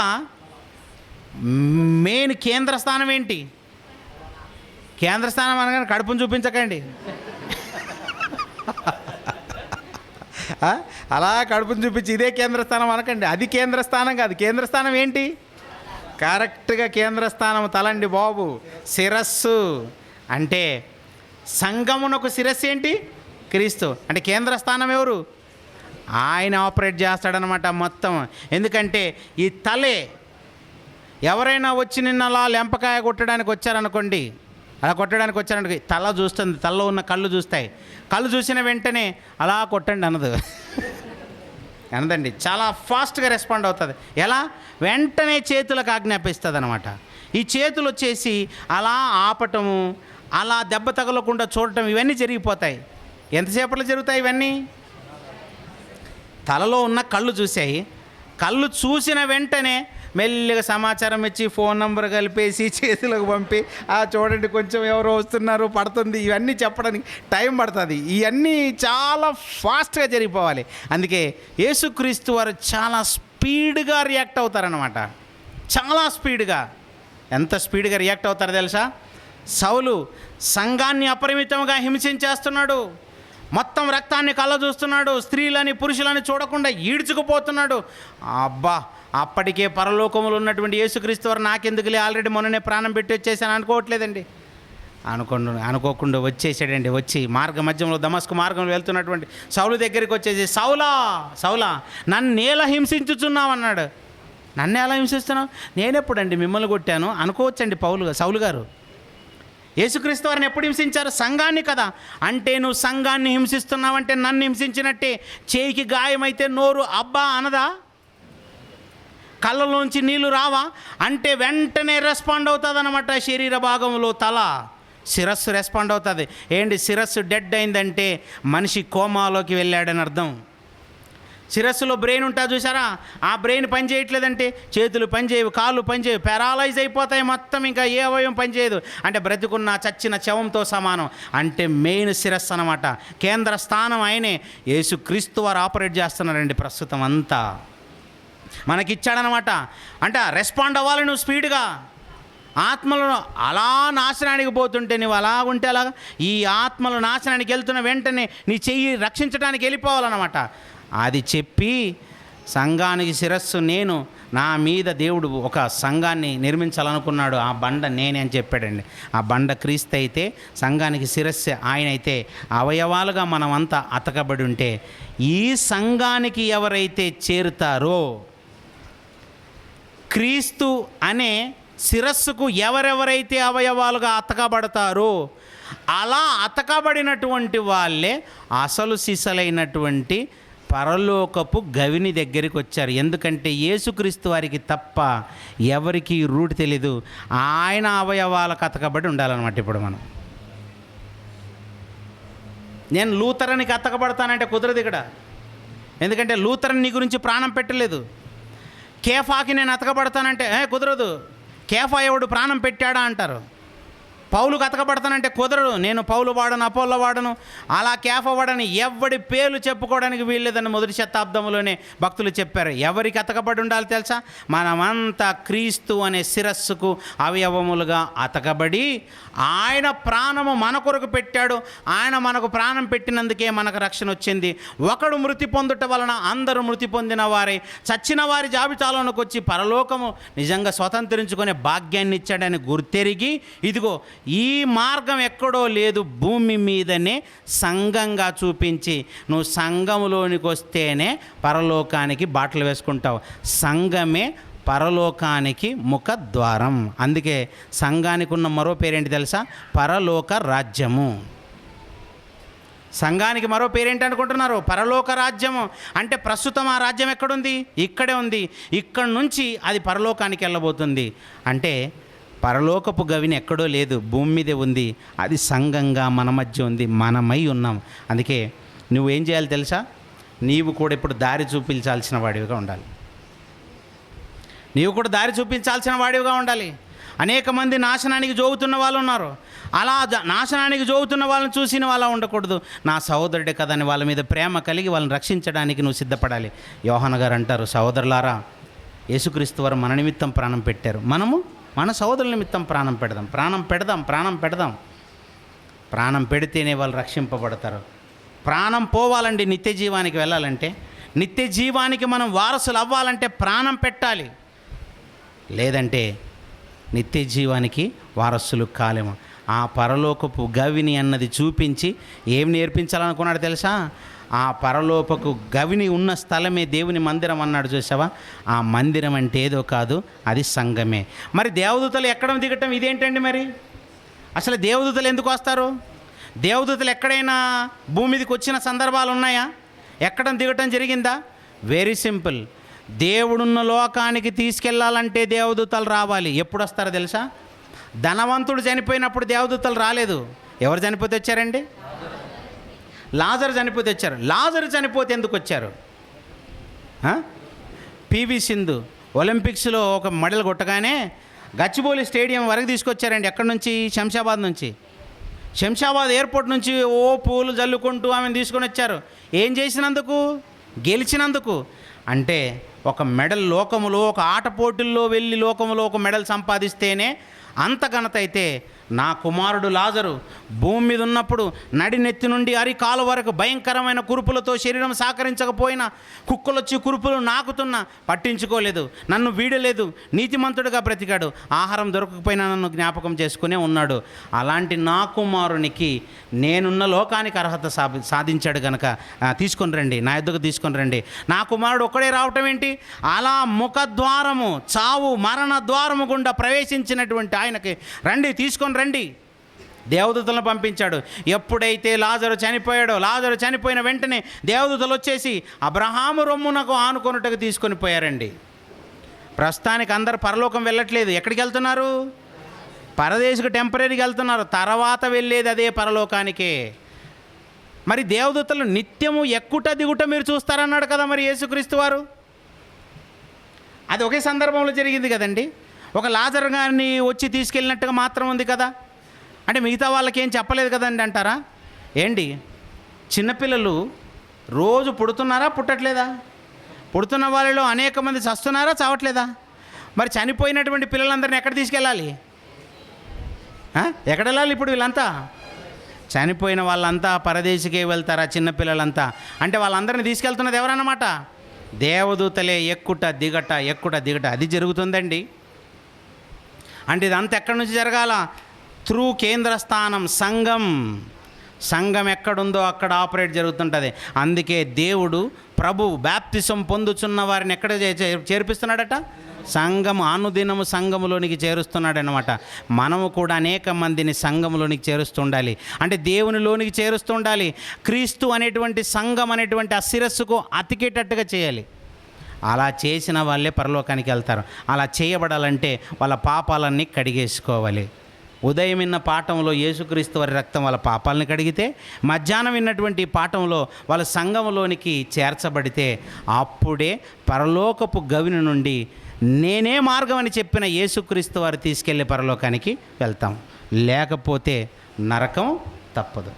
మెయిన్ కేంద్ర స్థానం ఏంటి? కేంద్ర స్థానం అనగానే కడుపును చూపించకండి. అలా కడుపును చూపించి ఇదే కేంద్ర స్థానం అనకండి. అది కేంద్ర స్థానం కాదు. కేంద్ర స్థానం ఏంటి? కరెక్ట్గా కేంద్ర స్థానం తలండి బాబు, శిరస్సు. అంటే సంఘమునకు శిరస్సు ఏంటి? క్రీస్తు. అంటే కేంద్ర స్థానం ఎవరు? ఆయన ఆపరేట్ చేస్తాడనమాట మొత్తం. ఎందుకంటే ఈ తలే, ఎవరైనా వచ్చి నిన్న అలా లెంపకాయ కొట్టడానికి వచ్చారనుకోండి, అలా కొట్టడానికి వచ్చారనుకో, తల చూస్తుంది, తలలో ఉన్న కళ్ళు చూస్తాయి. కళ్ళు చూసిన వెంటనే అలా కొట్టండి అనదు, అనదండి. చాలా ఫాస్ట్గా రెస్పాండ్ అవుతుంది. ఎలా? వెంటనే చేతులకు ఆజ్ఞాపిస్తుంది అనమాట. ఈ చేతులు వచ్చేసి అలా ఆపటము, అలా దెబ్బ తగలకుండా చూడటం, ఇవన్నీ జరిగిపోతాయి. ఎంతసేపట్లో జరుగుతాయి ఇవన్నీ? తలలో ఉన్న కళ్ళు చూసాయి. కళ్ళు చూసిన వెంటనే మెల్లిగా సమాచారం ఇచ్చి ఫోన్ నంబర్ కలిపేసి చేతులకు పంపి, చూడండి కొంచెం ఎవరో వస్తున్నారు, పడుతుంది, ఇవన్నీ చెప్పడానికి టైం పడుతుంది. ఇవన్నీ చాలా ఫాస్ట్గా జరిగిపోవాలి. అందుకే యేసుక్రీస్తు వారు చాలా స్పీడ్గా రియాక్ట్ అవుతారనమాట. చాలా స్పీడ్గా. ఎంత స్పీడ్గా రియాక్ట్ అవుతారో తెలుసా? సౌలు సంఘాన్ని అపరిమితంగా హింసించేస్తున్నాడు, మొత్తం రక్తాన్ని కళ్ళ చూస్తున్నాడు, స్త్రీలని పురుషులని చూడకుండా ఈడ్చుకుపోతున్నాడు. అబ్బా, అప్పటికే పరలోకములు ఉన్నటువంటి యేసుక్రీస్తు వారు నాకెందుకులే, ఆల్రెడీ మొన్ననే ప్రాణం పెట్టి వచ్చేసాను అనుకోవట్లేదండి. అనుకోకుండా వచ్చేసాడండి. వచ్చి మధ్యంలో దమస్కు మార్గంలో వెళ్తున్నటువంటి సౌలు దగ్గరికి వచ్చేసి, సౌలా సౌలా నన్ను ఎలా హింసించుచున్నావు అన్నాడు. నన్ను ఎలా హింసిస్తున్నావు? నేనెప్పుడండి మిమ్మల్ని కొట్టాను అనుకోవచ్చండి సౌలు గారు. యేసుక్రీస్తు వారిని ఎప్పుడు హింసించారు? సంఘాన్ని కదా. అంటే నువ్వు సంఘాన్ని హింసిస్తున్నావంటే నన్ను హింసించినట్టే. చేయికి గాయమైతే నోరు అబ్బా అనదా? కళ్ళలోంచి నీళ్లు రావా? అంటే వెంటనే రెస్పాండ్ అవుతుంది అన్నమాట. శరీర భాగంలో తల, శిరస్సు రెస్పాండ్ అవుతుంది. ఏంటి, శిరస్సు డెడ్ అయిందంటే మనిషి కోమాలోకి వెళ్ళాడని అర్థం. శిరస్సులో బ్రెయిన్ ఉంటుంది చూసారా, ఆ బ్రెయిన్ పని చేయట్లేదంటే చేతులు పనిచేయవు, కాళ్ళు పనిచేయవు, పారాలైజ్ అయిపోతాయి మొత్తం. ఇంకా ఏ అవయవం పనిచేయదు. అంటే బ్రతికున్న చచ్చిన శవంతో సమానం. అంటే మెయిన్ శిరస్సు అనమాట. కేంద్ర స్థానం ఆయనే. యేసుక్రీస్తు వారు ఆపరేట్ చేస్తున్నారండి ప్రస్తుతం అంతా. మనకిచ్చాడనమాట. అంటే రెస్పాండ్ అవ్వాలి నువ్వు స్పీడ్గా. ఆత్మలు అలా నాశనానికి పోతుంటే నువ్వు అలా ఉంటే అలాగా, ఈ ఆత్మలు నాశనానికి వెళ్తున్న వెంటనే నీ చెయ్యి రక్షించడానికి వెళ్ళిపోవాలన్నమాట. అది చెప్పి సంఘానికి శిరస్సు నేను, నా మీద దేవుడు ఒక సంఘాన్ని నిర్మించాలనుకున్నాడు, ఆ బండ నేనే అని చెప్పాడండి. ఆ బండ క్రీస్తు అయితే, సంఘానికి శిరస్సు ఆయన అయితే, అవయవాలుగా మనమంతా అతకబడి ఉంటే, ఈ సంఘానికి ఎవరైతే చేరుతారో, క్రీస్తు అనే శిరస్సుకు ఎవరెవరైతే అవయవాలుగా అతకబడతారో, అలా అతకబడినటువంటి వాళ్ళే అసలు సిసలైనటువంటి పరలోకపు గవిని దగ్గరికి వచ్చారు. ఎందుకంటే యేసుక్రీస్తు వారికి తప్ప ఎవరికి రూట్ తెలీదు. ఆయన అవయవాలకు అతకబడి ఉండాలన్నమాట. ఇప్పుడు నేను లూథరన్కి అతకబడతానంటే కుదరదు ఇక్కడ. ఎందుకంటే లూథరన్ నీ గురించి ప్రాణం పెట్టలేదు. కేఫాకి నేను అతకబడతానంటే కుదరదు. కేఫా ఎవడు ప్రాణం పెట్టాడా అంటారు. పౌలుకు అతకబడతానంటే కుదరదు. నేను పౌలు వాడను, అపోల్లో వాడను, అలా కేఫా వాడని ఎవడి పేర్లు చెప్పుకోవడానికి వీల్లేదని మొదటి శతాబ్దంలోనే భక్తులు చెప్పారు. ఎవరికి అతకబడి ఉండాలి తెలుసా? మనమంతా క్రీస్తు అనే శిరస్సుకు అవయవములుగా అతకబడి, ఆయన ప్రాణము మన కొరకు పెట్టాడు. ఆయన మనకు ప్రాణం పెట్టినందుకే మనకు రక్షణ వచ్చింది. ఒకడు మృతి పొందుట వలన అందరూ మృతి పొందిన వారే చచ్చిన వారి జాబితాలోనికి వచ్చి పరలోకము నిజంగా స్వతంత్రించుకునే భాగ్యాన్ని ఇచ్చాడని గుర్తెరిగి, ఇదిగో ఈ మార్గం ఎక్కడో లేదు, భూమి మీదనే సంఘంగా చూపించి, నువ్వు సంఘములోనికి వస్తేనే పరలోకానికి బాటలు వేసుకుంటావు. సంఘమే పరలోకానికి ముఖద్వారం. అందుకే సంఘానికి ఉన్న మరో పేరేంటి తెలుసా? పరలోక రాజ్యము. సంఘానికి మరో పేరేంటి అనుకుంటున్నారు? పరలోక రాజ్యము. అంటే ప్రస్తుతం ఆ రాజ్యం ఎక్కడుంది? ఇక్కడే ఉంది. ఇక్కడి నుంచి అది పరలోకానికి వెళ్ళబోతుంది. అంటే పరలోకపు గవిని ఎక్కడో లేదు, భూమి మీదే ఉంది. అది సంఘంగా మన మధ్య ఉంది, మనమై ఉన్నాం. అందుకే నువ్వేం చేయాలి తెలుసా? నీవు కూడా ఇప్పుడు దారి చూపించాల్సిన వాడివిగా ఉండాలి. నీవు కూడా దారి చూపించాల్సిన వాడివిగా ఉండాలి. అనేక మంది నాశనానికి జోగుతున్న వాళ్ళు ఉన్నారు. అలా నాశనానికి జోగుతున్న వాళ్ళని చూసి నువ్వు అలా ఉండకూడదు. నా సహోదరుడే కదా అని వాళ్ళ మీద ప్రేమ కలిగి వాళ్ళని రక్షించడానికి నువ్వు సిద్ధపడాలి. యోహాను గారు అంటారు, సహోదరులారా, యేసుక్రీస్తు వారు మన నిమిత్తం ప్రాణం పెట్టారు, మనము మన సహోదరుల నిమిత్తం ప్రాణం పెడదాం. ప్రాణం పెడితేనే వాళ్ళు రక్షింపబడతారు. ప్రాణం పోవాలండి. నిత్య జీవానికి వెళ్ళాలంటే, నిత్య జీవానికి మనం వారసులు అవ్వాలంటే ప్రాణం పెట్టాలి. లేదంటే నిత్య జీవానికి వారసులు కాలేము. ఆ పరలోకపు గవిని అన్నది చూపించి ఏం నేర్పించాలనుకున్నాడు తెలుసా? ఆ పరలోకపు గవిని ఉన్న స్థలమే దేవుని మందిరం అన్నాడు. చూసావా? ఆ మందిరం అంటే ఏదో కాదు, అది సంఘమే. మరి దేవదూతలు ఎక్కడం దిగటం ఇదేంటండి? మరి అసలు దేవదూతలు ఎందుకు వస్తారు? దేవదూతలు ఎక్కడైనా భూమి మీదకి వచ్చిన సందర్భాలు ఉన్నాయా? ఎక్కడం దిగటం జరిగిందా? Very simple. దేవుడున్న లోకానికి తీసుకెళ్ళాలంటే దేవదూతలు రావాలి. ఎప్పుడు వస్తారో తెలుసా? ధనవంతుడు చనిపోయినప్పుడు దేవదూతలు రాలేదు. ఎవరు చనిపోతే వచ్చారండి? లాజరు చనిపోతే వచ్చారు. లాజరు చనిపోతే ఎందుకు వచ్చారు? పివి సింధు ఒలింపిక్స్లో ఒక మెడల్ కొట్టగానే గచ్చిబౌలి స్టేడియం వరకు తీసుకొచ్చారండి. ఎక్కడి నుంచి? శంషాబాద్ నుంచి. శంషాబాద్ ఎయిర్పోర్ట్ నుంచి పూలు జల్లుకుంటూ ఆమెను తీసుకొని వచ్చారు. ఏం చేసినందుకు? గెలిచినందుకు. అంటే ఒక మెడల్ లోకములో, ఒక ఆట పోటీల్లో వెళ్ళి లోకములో ఒక మెడల్ సంపాదిస్తేనే అంత ఘనత అయితే, నా కుమారుడు లాజరు భూమి మీద ఉన్నప్పుడు నడినెత్తి నుండి అరికాలు వరకు భయంకరమైన కురుపులతో శరీరం సహకరించకపోయినా, కుక్కలొచ్చి కురుపులు నాకుతున్నా పట్టించుకోలేదు, నన్ను వీడలేదు, నీతిమంతుడిగా బ్రతికాడు. ఆహారం దొరకకపోయినా నన్ను జ్ఞాపకం చేసుకునే ఉన్నాడు. అలాంటి నా కుమారునికి నేనున్న లోకానికి అర్హత సాధించాడు కనుక తీసుకొని రండి, నా ఎద్దుకు తీసుకొని రండి. నా కుమారుడు ఒక్కడే రావటం ఏంటి? అలా ముఖద్వారము, చావు మరణ ద్వారము గుండా ప్రవేశించినటువంటి ఆయనకి రండి, తీసుకొని రండి. దేవదూతలను పంపించాడు. ఎప్పుడైతే లాజరు చనిపోయాడో, లాజరు చనిపోయిన వెంటనే దేవదూతలు వచ్చేసి అబ్రహాము రొమ్మునకు ఆనుకొనుటకు తీసుకొని పోయారండి. ప్రస్తుతానికి అందరు పరలోకం వెళ్ళట్లేదు. ఎక్కడికి వెళ్తున్నారు? పరదేశకు టెంపరీగా వెళ్తున్నారు. తర్వాత వెళ్ళేది అదే పరలోకానికే. మరి దేవదూతలు నిత్యము ఎక్కుట దిగుట మీరు చూస్తారన్నాడు కదా మరి యేసుక్రీస్తు వారు. అది ఒకే సందర్భంలో జరిగింది కదండి. ఒక లాజరు గారిని వచ్చి తీసుకెళ్ళినట్టుగా మాత్రం ఉంది కదా. అంటే మిగతా వాళ్ళకి ఏం చెప్పలేదు కదండి అంటారా? ఏంటి, చిన్నపిల్లలు రోజు పుడుతున్నారా, పుట్టట్లేదా? పుడుతున్న వాళ్ళలో అనేక మంది చస్తున్నారా, చావట్లేదా? మరి చనిపోయినటువంటి పిల్లలందరినీ ఎక్కడ తీసుకెళ్ళాలి? ఎక్కడ వెళ్ళాలి ఇప్పుడు వీళ్ళంతా? చనిపోయిన వాళ్ళంతా పరదేశికే వెళ్తారా చిన్నపిల్లలంతా? అంటే వాళ్ళందరినీ తీసుకెళ్తున్నది ఎవరన్నమాట? దేవదూతలే. ఎక్కుట దిగట అది జరుగుతుందండి. అంటే ఇదంతా ఎక్కడి నుంచి జరగాల? త్రూ కేంద్ర స్థానం సంఘం ఎక్కడుందో అక్కడ ఆపరేట్ జరుగుతుంటుంది. అందుకే దేవుడు ప్రభు బ్యాప్తిసం పొందుచున్న వారిని ఎక్కడ చేర్పిస్తున్నాడట? సంఘం. అనుదినము సంఘములోనికి చేరుస్తున్నాడనమాట. మనము కూడా అనేక మందిని సంఘములోనికి చేరుస్తుండాలి. అంటే దేవునిలోనికి చేరుస్తుండాలి. క్రీస్తు అనేటువంటి సంఘం అనేటువంటి ఆ శిరస్సుకు అతికేటట్టుగా చేయాలి. అలా చేసిన వాళ్ళే పరలోకానికి వెళ్తారు. అలా చేయబడాలంటే వాళ్ళ పాపాలన్నీ కడిగేసుకోవాలి. ఉదయం విన్న పాఠంలో యేసుక్రీస్తు వారి రక్తం వాళ్ళ పాపాలను కడిగితే, మధ్యాహ్నం విన్నటువంటి పాఠంలో వాళ్ళ సంఘంలోనికి చేర్చబడితే, అప్పుడే పరలోకపు గవిని నుండి నేనే మార్గం అని చెప్పిన యేసుక్రీస్తు వారు తీసుకెళ్ళి పరలోకానికి వెళ్తాం. లేకపోతే నరకం తప్పదు.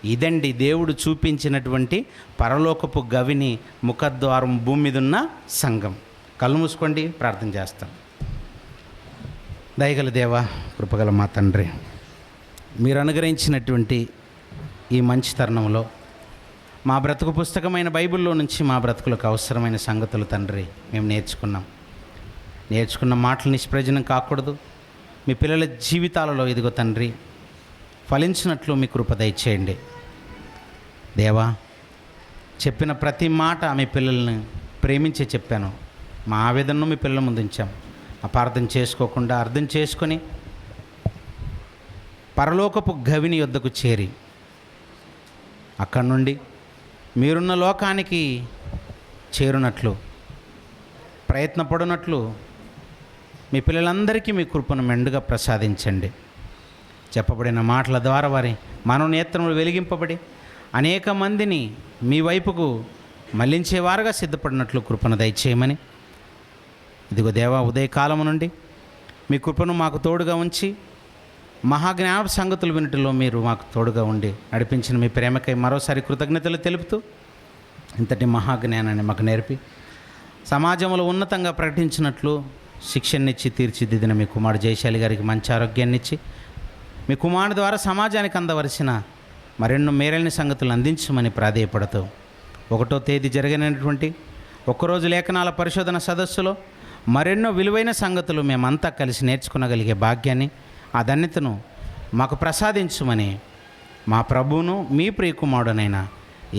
ఇదండి దేవుడు చూపించినటువంటి పరలోకపు గవిని, ముఖద్వారం, భూమి మీద ఉన్న సంఘం. కళ్ళు మూసుకోండి, ప్రార్థన చేస్తాం. దయగల దేవా, కృపగల మా తండ్రి, మీరు అనుగ్రహించినటువంటి ఈ మంచి తరుణంలో మా బ్రతుకు పుస్తకమైన బైబిల్లో నుంచి మా బ్రతుకులకు అవసరమైన సంగతులు తండ్రి మేము నేర్చుకున్న మాటలు నిష్ప్రయోజనం కాకూడదు. మీ పిల్లల జీవితాలలో ఇదిగో తండ్రి ఫలించినట్లు మీ కృప దయచేయండి. దేవా, చెప్పిన ప్రతి మాట మీ పిల్లల్ని ప్రేమించే చెప్పాను. మా ఆవేదనను మీ పిల్లల ముందు ఉంచాం. అపార్థం చేసుకోకుండా అర్థం చేసుకొని పరలోకపు గవిని యొద్దకు చేరి అక్కడి నుండి మీరున్న లోకానికి చేరునట్లు ప్రయత్నపడినట్లు మీ పిల్లలందరికీ మీ కృపను మెండుగా ప్రసాదించండి. చెప్పబడిన మాటల ద్వారా వారి మనోనేత్రములు వెలిగింపబడి అనేక మందిని మీ వైపుకు మళ్లించేవారుగా సిద్ధపడినట్లు కృపను దయచేయమని ఇదిగో దేవా, ఉదయకాలము నుండి మీ కృపను మాకు తోడుగా ఉంచి మహాజ్ఞాన సంగతులు వినుటలో మీరు మాకు తోడుగా ఉండి నడిపించిన మీ ప్రేమకై మరోసారి కృతజ్ఞతలు తెలుపుతూ ఇంతటి మహాజ్ఞానాన్ని మాకు నేర్పి సమాజంలో ఉన్నతంగా ప్రకటించినట్లు శిక్షణనిచ్చి తీర్చిదిద్దిన మీ కుమారుడు జయశాలి గారికి మంచి ఆరోగ్యాన్నిచ్చి మీ కుమారుడు ద్వారా సమాజానికి అందవలసిన మరెన్నో మేరైన సంగతులు అందించమని ప్రాధేయపడుతూ 1వ తేదీ జరిగినటువంటి ఒక్కరోజు లేఖనాల పరిశోధన సదస్సులో మరెన్నో విలువైన సంగతులు మేమంతా కలిసి నేర్చుకునగలిగే భాగ్యాన్ని ఆ ధన్యతను మాకు ప్రసాదించుమని మా ప్రభువును మీ ప్రియకుమారుడనైన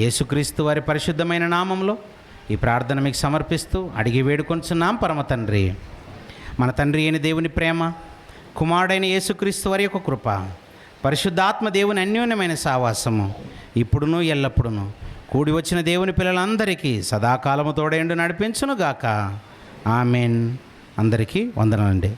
యేసుక్రీస్తు వారి పరిశుద్ధమైన నామంలో ఈ ప్రార్థన మీకు సమర్పిస్తూ అడిగి వేడుకొంచున్నాం పరమ తండ్రి. మన తండ్రి అయిన దేవుని ప్రేమ, కుమారుడైన యేసుక్రీస్తు వారి యొక్క కృప, పరిశుద్ధాత్మ దేవుని అన్యోన్యమైన సావాసము ఇప్పుడును ఎల్లప్పుడును కూడి వచ్చిన దేవుని పిల్లలందరికీ సదాకాలము తోడేండు నడిపించునుగాక. ఆమెన్. అందరికీ వందనాలండి.